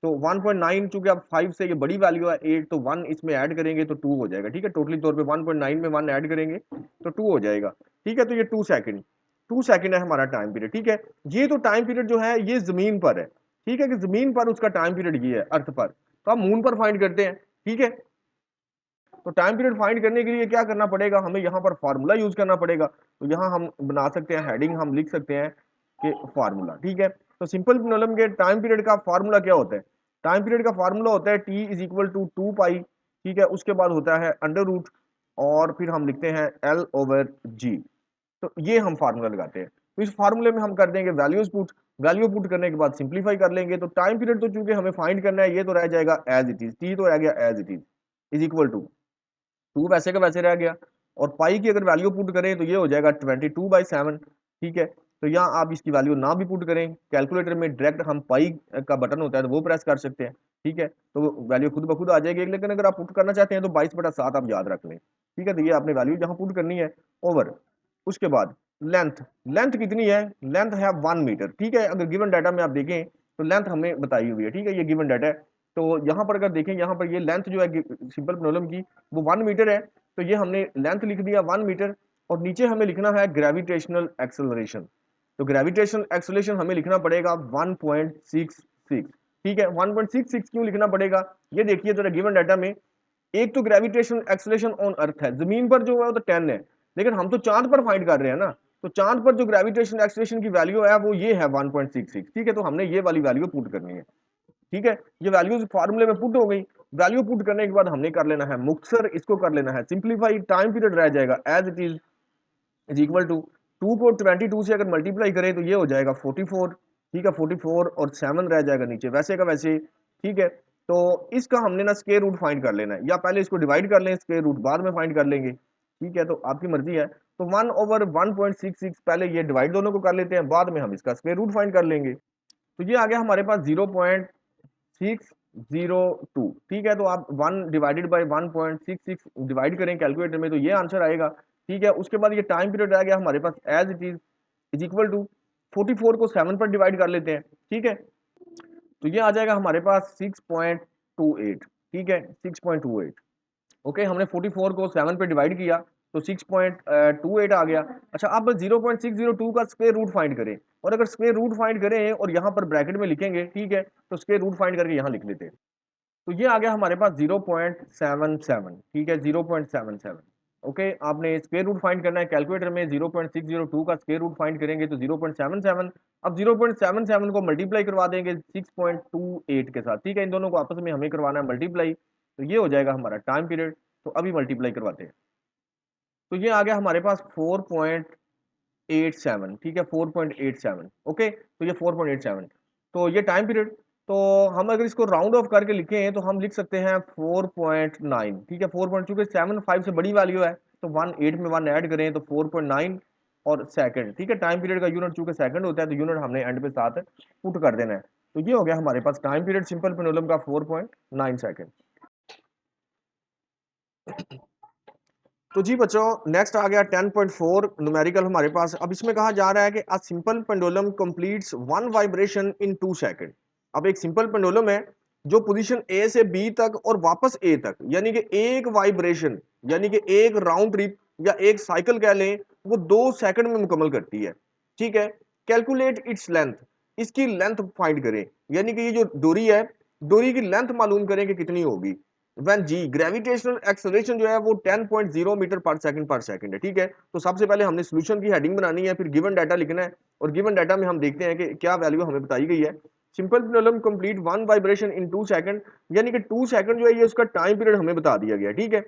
तो 1.9, चूंकि अब 5 से ये बड़ी वैल्यू है 8, तो 1 इसमें ऐड करेंगे तो 2 हो जाएगा। ठीक है, टोटली तौर पे 1.9 में 1 ऐड करेंगे तो 2 हो जाएगा। ठीक है, तो ये 2 सेकंड है हमारा टाइम पीरियड। ठीक है, ये तो टाइम पीरियड जो है ये जमीन पर है। ठीक है, कि जमीन पर उसका टाइम पीरियड ये है अर्थ पर, तो हम मून पर फाइंड करते हैं। ठीक है, तो टाइम पीरियड फाइंड करने के लिए क्या करना पड़ेगा, हमें यहाँ पर फार्मूला यूज करना पड़ेगा। तो यहाँ हम बना सकते हैं हेडिंग, हम लिख सकते हैं कि फार्मूला। ठीक है, तो सिंपल प्रॉब्लम के टाइम पीरियड का फार्मूला क्या होता है? टाइम पीरियड का फार्मूला होता है T is equal to 2 pi. ठीक है, उसके बाद होता है अंडर रूट, और फिर हम लिखते हैं L/G। तो ये हम फार्मूला लगाते हैं। तो इस फार्मूले में हम कर देंगे वैल्यूज पुट। वैल्यू पुट करने के बाद सिंप्लीफाई कर लेंगे, तो टाइम पीरियड तो चूंकि हमें फाइंड करना है, ये तो रह जाएगा एज इट इज, टी तो रह गया as it is equal to 2 वैसे का वैसे रह गया। और पाई की अगर वैल्यू पुट करें तो ये हो जाएगा 22/7। ठीक है, तो यहाँ आप इसकी वैल्यू ना भी पुट करें, कैलकुलेटर में डायरेक्ट हम पाई का बटन होता है तो वो प्रेस कर सकते हैं। ठीक है, तो वैल्यू खुद ब खुद आ जाएगी, लेकिन अगर आप पुट करना चाहते हैं तो 22/7 आप याद रख लें। ठीक है, तो ये आपने वैल्यू जहाँ पुट करनी है ओवर। उसके बाद लेंथ, लेंथ कितनी है? लेंथ है 1 मीटर। ठीक है, अगर गिवन डाटा में आप देखें तो लेंथ हमें बताई हुई है। ठीक है, ये गिवन डाटा है, तो यहाँ पर अगर देखें, यहाँ पर ये लेंथ जो है सिंपल प्रॉब्लम की वो 1 मीटर है, तो ये हमने लेंथ लिख दिया 1 मीटर। और नीचे हमें लिखना है ग्रेविटेशनल एक्सेलरेशन, तो ग्रेविटेशनल एक्सेलरेशन हमें लिखना पड़ेगा 1.66। ठीक है, 1.66 क्यों लिखना पड़ेगा, ये देखिए जरा गिवन डाटा में। एक तो ग्रेविटेशनल एक्सेलरेशन ऑन अर्थ है, जमीन पर जो है वो तो 10 है, लेकिन हम तो चांद पर फाइंड कर रहे हैं ना, तो चांद पर जो ग्रेविटेशनल एक्सेलरेशन की वैल्यू है वो ये है 1.66। ठीक है, तो हमने ये वाली वैल्यू पुट करनी है। ठीक है, ये वैल्यूज फार्मूले में पुट हो गई। वैल्यू पुट करने के बाद हमने कर लेना है मुक्तसर, इसको कर लेना है सिंप्लीफाई। टाइम पीरियड रह जाएगा as it is equal to 2 को 22 से अगर मल्टीप्लाई करें तो ये हो जाएगा 44। ठीक है, 44 और 7 रह जाएगा नीचे वैसे का वैसे। ठीक है, तो इसका हमने ना स्क्वायर रूट फाइंड कर लेना है, या पहले इसको डिवाइड कर लें, स्क्वायर रूट बाद में फाइंड कर लेंगे। ठीक है, तो आपकी मर्जी है। तो 1/1.66 पहले ये डिवाइड दोनों को कर लेते हैं, बाद में हम इसका स्क्वायर रूट फाइंड कर लेंगे। तो ये आ गया हमारे पास 0.602। ठीक है, तो आप 1 डिवाइडेड बाई 1.66 डिवाइड करें कैलकुलेटर में तो ये आंसर आएगा। ठीक है, उसके बाद ये टाइम पीरियड आ गया हमारे पास as it is equal to 44 को 7 पर डिवाइड कर लेते हैं। ठीक है, तो ये आ जाएगा हमारे पास 6.28। ठीक है, 6.28। ओके, हमने 44 को 7 पे डिवाइड किया तो 6.28 आ गया। अच्छा, अब 0.602 का स्क्वायर रूट फाइंड करें, और अगर स्क्वायर रूट फाइंड करें और यहाँ पर ब्रैकेट में लिखेंगे, ठीक है, तो स्क्वायर रूट फाइंड करके यहाँ लिख लेते हैं। तो ये आ गया हमारे पास 0.77, ठीक है, 0.77। ओके, आपने स्क्वायर रूट फाइंड करना है, कैलकुलेटर में 0.602 का स्क्वायर रूट फाइंड करेंगे तो 0.77। अब 0.77 को मल्टीप्लाई करवा देंगे 6.28 के साथ, ठीक है, इन दोनों को आपस में हमें करवाना है मल्टीप्लाई, तो ये हो जाएगा हमारा टाइम पीरियड। तो अभी मल्टीप्लाई करवाते हैं, तो ये आ गया हमारे पास 4.87, ठीक है, 4.87। ओके, तो ये 4.87, तो ये टाइम पीरियड। तो हम अगर इसको राउंड ऑफ करके लिखें तो हम लिख सकते हैं 4.9, ठीक है, 4 चूंकि 7 5 से बड़ी वैल्यू है तो 1 8 में 1 ऐड करें तो 4.9 और सेकंड, ठीक है, टाइम पीरियड का यूनिट चूंकि सेकंड होता है तो यूनिट हमने एंड पे साथ पुट कर देना है। तो ये हो गया हमारे पास टाइम पीरियड सिंपल पेंडुलम का 4.9 सेकंड। तो जी बच्चों, नेक्स्ट आ गया 10.4 न्यूमेरिकल हमारे पास। अब इसमें कहा जा रहा है कि a simple pendulum completes one vibration in 2 second. अब एक सिंपल पेंडुलम है जो पोजीशन ए से बी तक और वापस ए तक, यानी कि एक वाइब्रेशन, यानी कि एक राउंड ट्रिप या एक साइकिल कह लें, वो 2 सेकंड में मुकम्मल करती है, ठीक है। कैलकुलेट इट्स लेंथ, इसकी लेंथ फाइंड करें, यानी कि ये जो डोरी है, डोरी की लेंथ मालूम करें कि कितनी होगी। व्हेन जी ग्रेविटेशनल एक्सेलरेशन जो है वो 10.0 मीटर पर सेकंड है, ठीक है। तो सबसे पहले हमने सॉल्यूशन की हेडिंग बनानी है, फिर गिवन डाटा लिखना है, और गिवन डाटा में हम देखते हैं कि क्या वैल्यू हमें बताई गई है। Simple pendulum complete one vibration in 2 second, यानी कि 2 सेकंड जो है ये उसका टाइम पीरियड हमें बता दिया गया, ठीक है।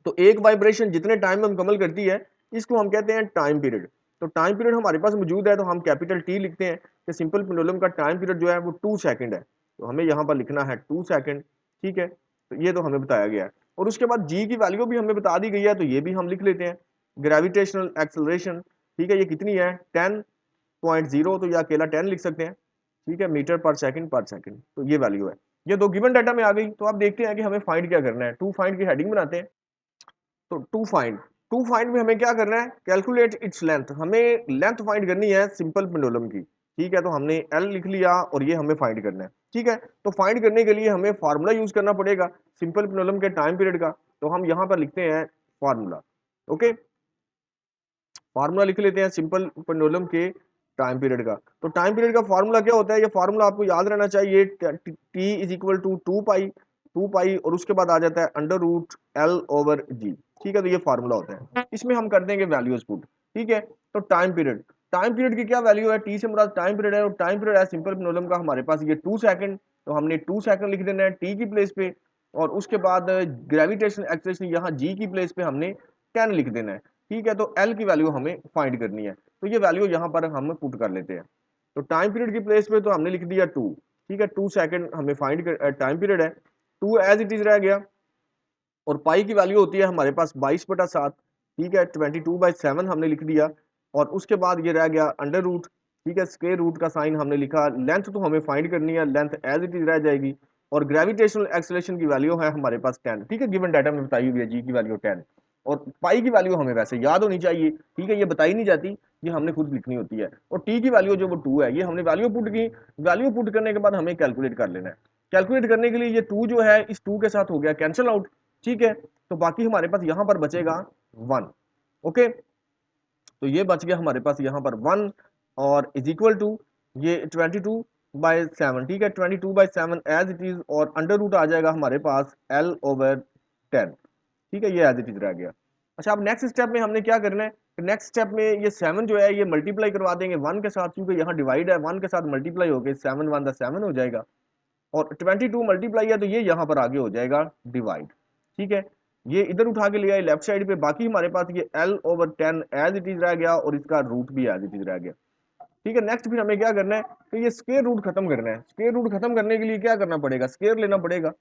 तो एक वाइब्रेशन जितने टाइम में मुकम्मल करती है इसको हम कहते हैं टाइम पीरियड। तो टाइम पीरियड हमारे पास मौजूद है तो हम कैपिटल टी लिखते हैं कि सिंपल पेंडुलम का टाइम पीरियड जो है वो 2 सेकंड है, तो हमें यहाँ पर लिखना है 2 सेकंड, ठीक है। तो ये तो हमें बताया गया है, और उसके बाद जी की वैल्यू भी हमें बता दी गई है, तो ये भी हम लिख लेते हैं। ग्रेविटेशनल एक्सेलरेशन, ठीक है, ये कितनी है 10.0, तो ये अकेला 10 लिख सकते हैं, ठीक है, मीटर पर सेकंड, तो ये वैल्यू है। ये दो गिवन डाटा में आ गई, तो आप देखते हैं कि हमें फाइंड क्या करना है। टू फाइंड की हेडिंग बनाते हैं। तो टू फाइंड में हमें क्या करना है, कैलकुलेट इट्स लेंथ, हमें लेंथ फाइंड करनी है सिंपल पेंडुलम की, ठीक है। तो हमने एल लिख लिया और ये हमें फाइंड करना है, ठीक है। तो फाइंड करने के लिए हमें फार्मूला यूज करना पड़ेगा सिंपल पेंडुलम के टाइम पीरियड का, तो हम यहाँ पर लिखते हैं फार्मूला। ओके, फार्मूला लिख लेते हैं सिंपल पेंडुलम के टाइम पीरियड का। तो टाइम पीरियड का फार्मूला क्या होता है, ये फार्मूला आपको याद रहना चाहिए, टी इज इक्वल टू 2 पाई और उसके बाद आ जाता है अंडर रूट एल ओवर जी, ठीक है। तो ये फार्मूला होता है, इसमें हम कर देंगे वैल्यूज पुट, ठीक है। तो टाइम पीरियड की क्या वैल्यू है, टी से मुराद टाइम पीरियड है, और टाइम पीरियड है सिंपल पेंडुलम का हमारे पास ये 2 सेकंड, तो हमने 2 सेकंड लिख देना है टी की प्लेस पे, और उसके बाद ग्रेविटेशन एक्सेलरेशन यहाँ जी की प्लेस पे हमने 10 लिख देना है, ठीक है। तो एल की वैल्यू हमें फाइंड करनी है, तो ये वैल्यू यहाँ पर हम पुट कर लेते हैं। तो टाइम पीरियड की प्लेस पे तो हमने लिख दिया 2, ठीक है, 2 सेकंड हमें फाइंड कर टाइम पीरियड है, 2 एज इट इज रह गया, और पाई की वैल्यू होती है हमारे पास 22/7, ठीक है, 22/7 हमने लिख दिया, और उसके बाद ये रह गया अंडर रूट, ठीक है, स्क्वायर रूट का साइन हमने लिखा। लेंथ तो हमें फाइंड करनी है, लेंथ एज इट इज रह जाएगी, और ग्रेविटेशनल एक्सेलरेशन की वैल्यू है हमारे पास 10, ठीक है, गिवन डाटा में बताई हुई है जी की वैल्यू 10, और पाई की वैल्यू हमें वैसे याद होनी चाहिए, ठीक है, ये बताई नहीं जाती, ये हमने खुद लिखनी होती है। और टी की वैल्यू जो वो 2 है, ये हमने वैल्यू पुट की, वैल्यू पुट करने के बाद हमें कैलकुलेट कर लेना है। कैलकुलेट करने के लिए ये 2 जो है इस 2 के साथ हो गया कैंसिल आउट, ठीक है। तो बाकी हमारे पास यहां पर बचेगा 1। ओके, तो ये बच गया हमारे पास यहाँ पर 1, और इज इक्वल टू ये 22/7, ठीक है, 22/7 एज इट इज, और अंडर रूट आ जाएगा हमारे पास L ओवर 10, ठीक है, ये एज इट इज रह गया। अच्छा, अब नेक्स्ट स्टेप में हमने क्या करना है, नेक्स्ट स्टेप में ये 7 जो है ये मल्टीप्लाई करवा देंगे 1 के साथ, क्योंकि यहाँ डिवाइड है, 1 के साथ मल्टीप्लाई हो गए, 7 1 द 7 हो जाएगा, और 22 मल्टीप्लाई है तो ये यहाँ पर आगे हो जाएगा डिवाइड, ठीक है। ये इधर उठा के ले आए लेफ्ट साइड पे, बाकी हमारे पास ये L over 10 as it is रह गया, और इसका रूट भी एज इट इज रह गया, ठीक है। नेक्स्ट फिर हमें क्या करना है कि ये स्क्वायर रूट खत्म करना है। स्क्वायर रूट खत्म करने के लिए क्या करना पड़ेगा, स्क्वायर लेना पड़ेगा,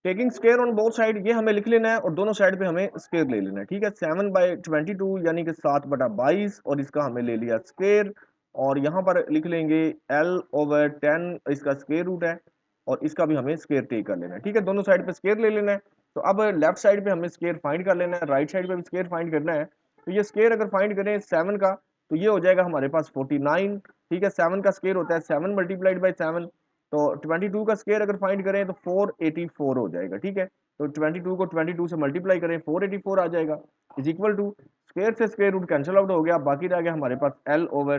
taking square on both side, ये हमें लिख लेना है, और दोनों साइड पे हमें स्क्वायर ले लेना है, ठीक है। 7/22 यानी कि 7/22, और इसका हमें ले लिया स्क्वायर, और यहाँ पर लिख लेंगे L ओवर 10, इसका स्क्वायर रूट है, और इसका भी हमें स्क्वायर टेक कर लेना है, ठीक है, दोनों साइड पे स्क्वायर ले लेना है। तो अब लेफ्ट साइड पे हमें स्क्वायर फाइंड कर लेना है, राइट साइड पे भी स्क्वायर फाइंड करना है। तो ये स्क्वायर अगर फाइंड करें 7 का, तो ये हो जाएगा हमारे पास 49, ठीक है, 7 का स्क्वायर होता है 7 × 7, तो 22 का स्क्वायर अगर फाइंड करें तो 484 हो जाएगा, ठीक है। तो 22 को 22 से मल्टीप्लाई करें 484 आ जाएगा, इज इक्वल टू स्क्वायर से स्क्वायर रूट कैंसिल आउट हो गया, बाकी रह गया हमारे पास L ओवर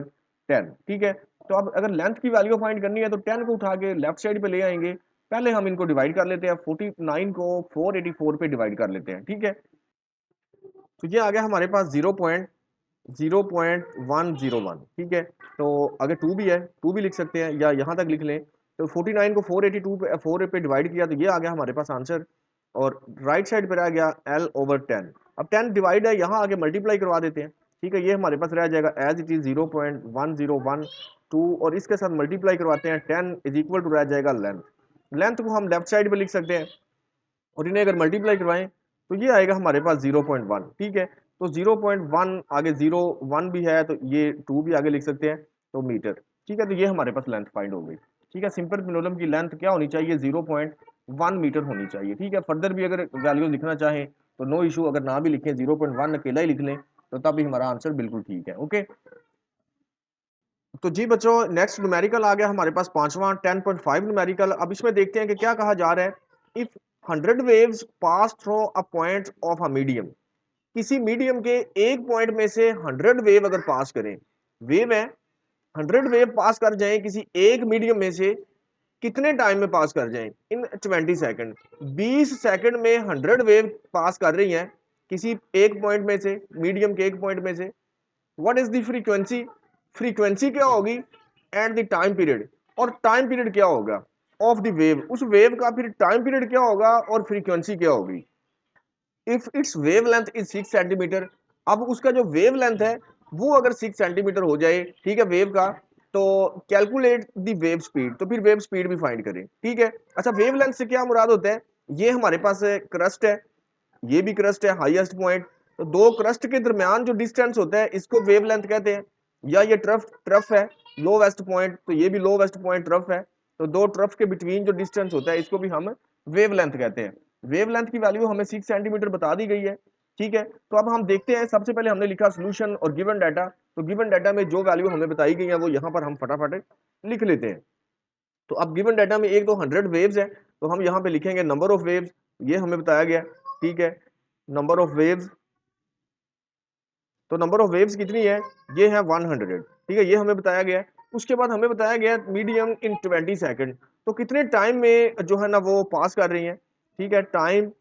10। ठीक है, तो अब अगर लेंथ की वैल्यू फाइंड करनी है तो 10 को उठा के लेफ्ट साइड पे ले आएंगे, पहले हम इनको डिवाइड कर लेते हैं, 49 को 484 पे डिवाइड कर लेते हैं। ठीक है, तो ये आ गया हमारे पास 0.101। ठीक है, तो अगर 2 भी है 2 भी लिख सकते हैं या यहाँ तक लिख लें, तो 49 को 482 पे 4 पे डिवाइड किया तो ये आ गया हमारे पास आंसर, और राइट साइड पे रह गया L ओवर 10। अब 10 डिवाइड है, यहाँ आगे मल्टीप्लाई करवा देते हैं। ठीक है, ये हमारे पास रह जाएगा एज इट इज 0.1012, और इसके साथ मल्टीप्लाई करवाते हैं 10 इज इक्वल टू रह जाएगा लेंथ। लेंथ को हम लेफ्ट साइड पे लिख सकते हैं, और इन्हें अगर मल्टीप्लाई करवाएं तो ये आएगा हमारे पास 0.1। ठीक है, तो 0.1 आगे 0.1 भी है तो ये 2 भी आगे लिख सकते हैं, तो मीटर। ठीक है, तो ये हमारे पास लेंथ फाइंड हो गई। ठीक है, सिंपल पेंडुलम की लेंथ क्या होनी चाहिए, 0.1 मीटर होनी चाहिए। ठीक है, फर्दर भी अगर वैल्यूज लिखना चाहें तो नो इशू, अगर ना भी लिखें 0.1 अकेला ही लिख लें तो तब भी हमारा आंसर बिल्कुल ठीक है। ओके, तो जी बच्चों नेक्स्ट न्यूमेरिकल आ गया हमारे पास पांचवा 10.5 न्यूमेरिकल। अब इसमें देखते हैं कि क्या कहा जा रहा है। If 100 waves pass through a point of a medium, किसी मीडियम के एक पॉइंट में से 100 वेव अगर पास करें, वेव है 100 वेव पास कर जाएं किसी एक मीडियम में से, कितने टाइम में पास कर जाएं, इन 20 सेकंड। 20 सेकंड में 100 वेव पास कर रही हैं किसी एक पॉइंट में से, मीडियम के एक पॉइंट में से। What is the frequency, frequency क्या होगी एंड द टाइम पीरियड, और टाइम पीरियड क्या होगा ऑफ द वेव, उस वेव का फिर टाइम पीरियड क्या होगा और फ्रीक्वेंसी क्या होगी। If it's wave length is 6 centimetre, अब उसका जो वेव लेंथ है वो अगर 6 सेंटीमीटर हो जाए, ठीक है, वेव का, तो कैलकुलेट द वेव स्पीड, तो फिर वेव स्पीड भी फाइंड करें। ठीक है, अच्छा वेव लेंथ से क्या मुराद होता है, ये हमारे पास क्रस्ट है, ये भी क्रस्ट है हाईएस्ट पॉइंट, तो दो क्रस्ट के दरमियान जो डिस्टेंस होता है इसको वेव लेंथ कहते हैं। या ये ट्रफ ट्रफ है लो वेस्ट पॉइंट, तो ये भी लो वेस्ट पॉइंट ट्रफ है, तो दो ट्रफ के बिटवीन जो डिस्टेंस होता है इसको भी हम वेव लेंथ कहते हैं। वेव लेंथ की वैल्यू हमें 6 सेंटीमीटर बता दी गई है। ठीक है, तो अब हम देखते हैं, सबसे पहले हमने लिखा सोल्यूशन और गिवन डाटा, तो गिवन डाटा में जो वैल्यू हमें बताई गई है वो यहाँ पर हम फटाफट लिख लेते हैं। तो अब गिवन डाटा में एक तो 100 वेव्स है, तो हम यहाँ पे लिखेंगे नंबर ऑफ वेव्स, ये हमें बताया गया। ठीक है, नंबर ऑफ वेव्स, तो नंबर ऑफ वेव्स कितनी है, ये है 100। ठीक है, ये हमें बताया गया है। उसके बाद हमें बताया गया मीडियम इन 20 सेकंड, तो कितने टाइम में जो है ना वो पास कर रही हैं। ठीक है, टाइम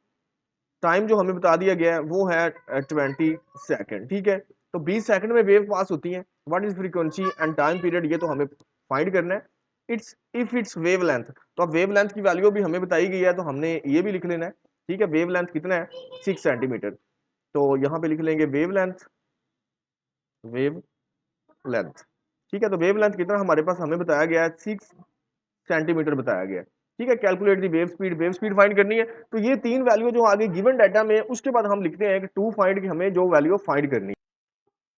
टाइम जो हमें बता दिया गया है वो है 20 सेकंड। ठीक है, तो 20 सेकंड में वेव पास होती है। What is frequency and time period, ये तो हमें फाइंड करना है। It's if it's wave length, तो अब वेव लेंथ की वैल्यू भी हमें बताई गई है तो हमने ये भी लिख लेना है। ठीक है, वेव लेंथ कितना है 6 सेंटीमीटर, तो यहाँ पे लिख लेंगे वेव लेंथ, वेव लेंथ। ठीक है, तो वेव लेंथ कितना हमारे पास हमें बताया गया है 6 सेंटीमीटर बताया गया है। ठीक है, calculate the wave speed, wave speed find करनी है। तो ये तीन वैल्यू जो आगे गिवन डाटा में, उसके बाद हम लिखते हैं कि टू फाइंड की हमें जो वैल्यू फाइंड करनी है।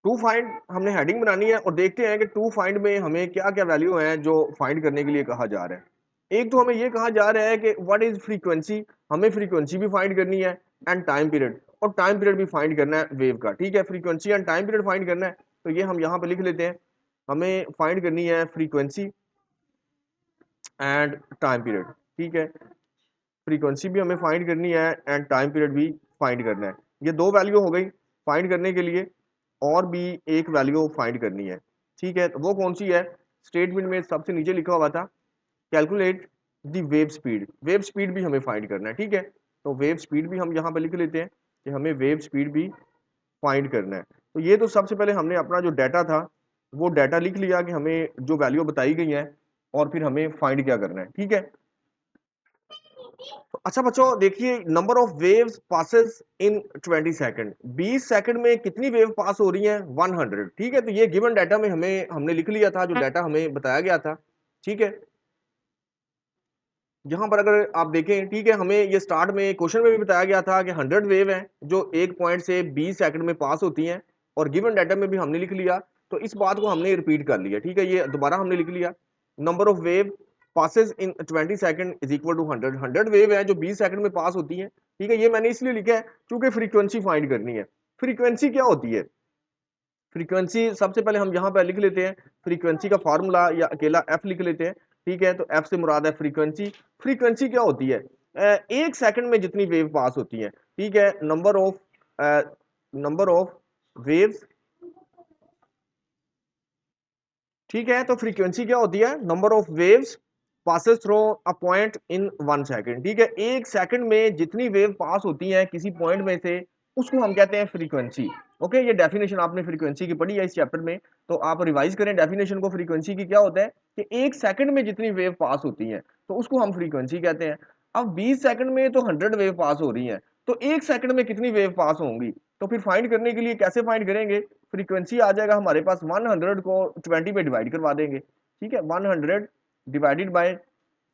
टू फाइंड हमने हेडिंग बनानी है और देखते हैं कि टू फाइंड में हमें क्या क्या वैल्यू है जो फाइंड करने के लिए कहा जा रहा है। एक तो हमें ये कहा जा रहा है कि व्हाट इज फ्रीक्वेंसी, हमें फ्रीक्वेंसी भी फाइंड करनी है एंड टाइम पीरियड, और टाइम पीरियड भी फाइंड करना है वेव का। ठीक है, frequency and time period find करना है, तो ये हम यहाँ पे लिख लेते हैं। हमें फाइंड करनी है फ्रीक्वेंसी एंड टाइम पीरियड। ठीक है, फ्रीक्वेंसी भी हमें फाइंड करनी है एंड टाइम पीरियड भी फाइंड करना है। ये दो वैल्यू हो गई फाइंड करने के लिए, और भी एक वैल्यू फाइंड करनी है। ठीक है, तो वो कौन सी है, स्टेटमेंट में सबसे नीचे लिखा हुआ था calculate the wave speed, wave speed भी हमें फाइंड करना है। ठीक है, तो वेव स्पीड भी हम यहाँ पे लिख लेते हैं कि हमें वेव स्पीड भी फाइंड करना है। तो ये तो सबसे पहले हमने अपना जो डाटा था वो डाटा लिख लिया कि हमें जो वैल्यू बताई गई है, और फिर हमें फाइंड क्या करना है। ठीक है, अच्छा बच्चों देखिए, number of waves passes in 20 second, 20 second में कितनी वेव पास हो रही हैं 100। ठीक है, तो ये गिवन डाटा में हमने लिख लिया था, जो डाटा हमें बताया गया था। ठीक है, यहाँ पर अगर आप देखें, ठीक है, हमें ये स्टार्ट में क्वेश्चन में भी बताया गया था कि 100 वेव हैं जो एक पॉइंट से 20 सेकंड में पास होती हैं, और गिवन डाटा में भी हमने लिख लिया, तो इस बात को हमने रिपीट कर लिया। ठीक है, ये दोबारा हमने लिख लिया, number of wave passes in 20 second is equal to 100, 100 wave है जो 20 सेकंड में पास होती हैं। ठीक है, ये मैंने इसलिए लिखा है क्योंकि फ्रीक्वेंसी फाइंड करनी है। फ्रीक्वेंसी क्या होती है, फ्रीक्वेंसी सबसे पहले हम यहाँ पर लिख लेते हैं, फ्रीक्वेंसी का फार्मूला या अकेला एफ लिख लेते हैं। ठीक है, तो एफ से मुराद है फ्रीक्वेंसी। फ्रीक्वेंसी क्या होती है, एक सेकंड में जितनी वेव पास होती है, ठीक है, नंबर ऑफ वेव्स, ठीक है, तो फ्रीक्वेंसी क्या होती है, number of waves passes through a point in 1 second, ठीक है, एक सेकंड में जितनी वेव पास होती हैं किसी पॉइंट में से, उसको हम कहते हैं फ्रीक्वेंसी। ओके, ये डेफिनेशन आपने फ्रीक्वेंसी की पढ़ी है इस चैप्टर में, तो आप रिवाइज करें डेफिनेशन को। फ्रीक्वेंसी की क्या होता है कि एक सेकंड में जितनी वेव पास होती है तो उसको हम फ्रीक्वेंसी कहते हैं। अब 20 सेकंड में तो 100 वेव पास हो रही है, तो एक सेकंड में कितनी वेव पास होंगी, तो फिर फाइंड करने के लिए कैसे फाइंड करेंगे, फ्रीक्वेंसी आ जाएगा हमारे पास, 100 को 20 पे डिवाइड करवा देंगे, ठीक है, 100 डिवाइडेड बाय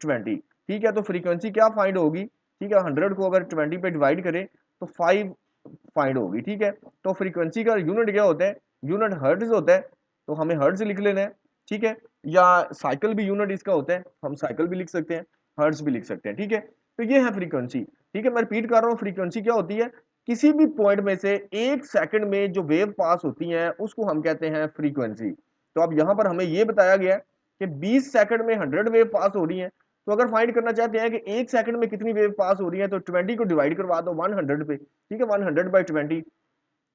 20, ठीक है, तो फ्रीक्वेंसी क्या फाइंड होगी, ठीक है, 100 को अगर 20 पे डिवाइड करें तो 5 फाइंड होगी, ठीक है। तो फ्रीक्वेंसी का यूनिट क्या होता है, यूनिट हर्ट्ज होता है, तो हमें हर्ट्ज लिख लेना है, ठीक है, या साइकिल भी यूनिट इसका होता है, हम साइकिल भी लिख सकते हैं, हर्ट्ज भी लिख सकते हैं, ठीक है। तो ये है फ्रीक्वेंसी, ठीक है, मैं रिपीट कर रहा हूँ, फ्रीक्वेंसी क्या होती है, किसी भी पॉइंट में से एक सेकंड में जो वेव पास होती हैं उसको हम कहते हैं फ्रीक्वेंसी। तो अब यहां पर हमें यह बताया गया है कि 20 सेकंड में 100 वेव पास हो रही है, तो अगर फाइंड करना चाहते हैं कि एक सेकंड में कितनी वेव पास हो रही है, तो 20 को डिवाइड करवा दो 100 पे, ठीक है, 100/20,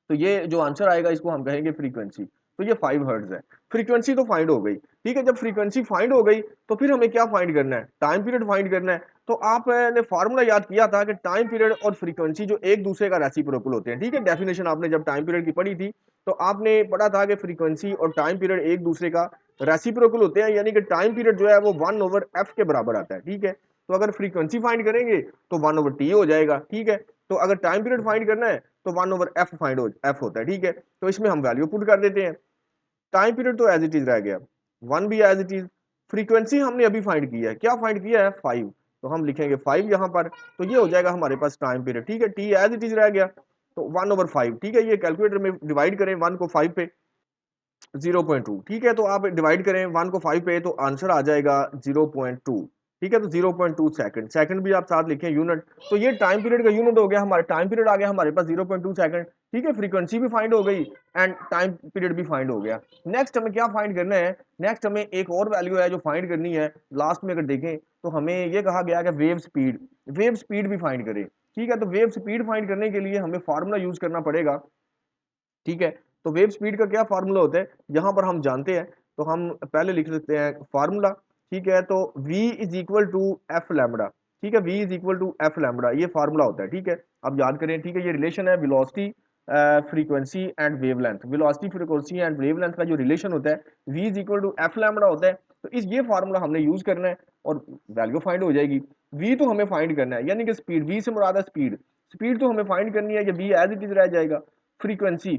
तो ये जो आंसर आएगा इसको हम कहेंगे फ्रीक्वेंसी। तो ये 5 हर्ट्ज है। फ्रीक्वेंसी तो फाइंड हो गई, ठीक है, जब फ्रीक्वेंसी फाइंड हो गई तो फिर हमें क्या फाइंड करना है, टाइम पीरियड फाइंड करना है। तो आपने फार्मूला याद किया था कि टाइम पीरियड और फ्रीक्वेंसी जो एक दूसरे का रेसिप्रोकल होते हैं, ठीक है, डेफिनेशन आपने जब टाइम पीरियड की पढ़ी थी तो आपने पढ़ा था कि फ्रीक्वेंसी और टाइम पीरियड एक दूसरे का रेसिप्रोकल होते हैं, यानी कि टाइम पीरियड जो है वो 1/f के बराबर आता है, ठीक है। तो अगर फ्रीक्वेंसी फाइंड करेंगे तो 1/t हो जाएगा, ठीक है। तो अगर टाइम पीरियड फाइंड करना है तो 1/f फाइंड हो एफ होता है, ठीक है। तो इसमें हम वैल्यू पुट कर देते हैं, टाइम पीरियड तो एज इट इज रह गया, 1 भी एज इट इज। फ्रीक्वेंसी हमने अभी फाइंड किया है, क्या फाइंड किया है, 5, तो हम लिखेंगे 5 यहाँ पर, तो ये हो जाएगा हमारे पास टाइम पीरियड, ठीक है, टी एज इट इज रह गया, तो 1/5, ठीक है, ये कैलकुलेटर में डिवाइड करें 1 को 5 पे, 0.2, ठीक है, तो आप डिवाइड करें 1 को 5 पे तो आंसर आ जाएगा 0.2, ठीक है, तो 0.2 सेकंड, सेकंड भी आप साथ लिखें यूनिट, तो ये टाइम पीरियड का यूनिट हो गया, हमारे टाइम पीरियड आ गया हमारे पास 0.2 सेकंड, ठीक है, फ्रीक्वेंसी भी फाइंड हो गई एंड टाइम पीरियड भी फाइंड हो गया। नेक्स्ट हमें क्या फाइंड करना है, नेक्स्ट हमें एक और वैल्यू है जो फाइंड करनी है, लास्ट में अगर देखें तो हमें ये कहा गया कि वेव स्पीड भी फाइंड करें, ठीक है, तो वेव स्पीड फाइंड करने के लिए हमें फार्मूला यूज करना पड़ेगा, ठीक है। तो वेव स्पीड का क्या फार्मूला होता है, यहां पर हम जानते हैं, तो हम पहले लिख सकते हैं फार्मूला, ठीक है, तो v is equal to F lambda, ठीक है, v is equal to F lambda, ये फार्मूला होता है, ठीक है, अब याद करें, ठीक है, ये रिलेशन है velocity frequency and wavelength, velocity frequency and wavelength का जो रिलेशन होता है v is equal to F lambda होता है, तो इस ये फार्मूला हमने यूज करना है और वैल्यू फाइंड हो जाएगी। v तो हमें फाइंड करना है, यानी कि स्पीड, v से मुराद है स्पीड, स्पीड तो हमें फाइंड करनी है, ये v एज इट इज रह जाएगा। फ्रीक्वेंसी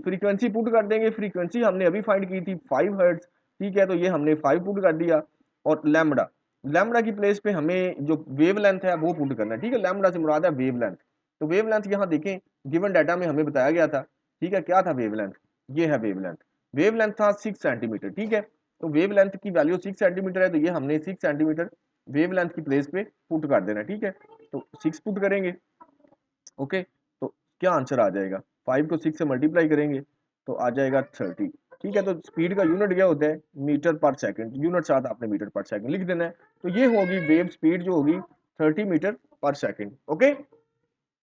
पुट कर देंगे, फ्रीक्वेंसी हमने अभी फाइंड की थी 5 हर्ट्ज, ठीक है, तो ये हमने 5 पुट कर दिया, और लैम्बडा, लैम्बडा की प्लेस पे हमें जो वेव लेंथ है वो पुट करना है, ठीक है, लैम्बडा से मुराद है वेव लेंथ, तो वेव लेंथ यहाँ देखें गिवन डाटा में हमें बताया गया था, ठीक है, क्या था वेव लेंथ, ये है वेव लेंथ था 6 सेंटीमीटर, ठीक है, तो वेव लेंथ की वैल्यू 6 सेंटीमीटर है, तो ये हमने 6 सेंटीमीटर वेव लेंथ की प्लेस पे पुट कर देना, ठीक है, तो 6 पुट करेंगे, ओके, तो क्या आंसर आ जाएगा, 5 को 6 से मल्टीप्लाई करेंगे तो आ जाएगा 30, ठीक है, तो स्पीड का यूनिट क्या होता है, मीटर पर सेकंड, यूनिट साथ आपने मीटर पर सेकंड लिख देना है, तो ये होगी वेव स्पीड जो होगी 30 मीटर पर सेकंड, ओके।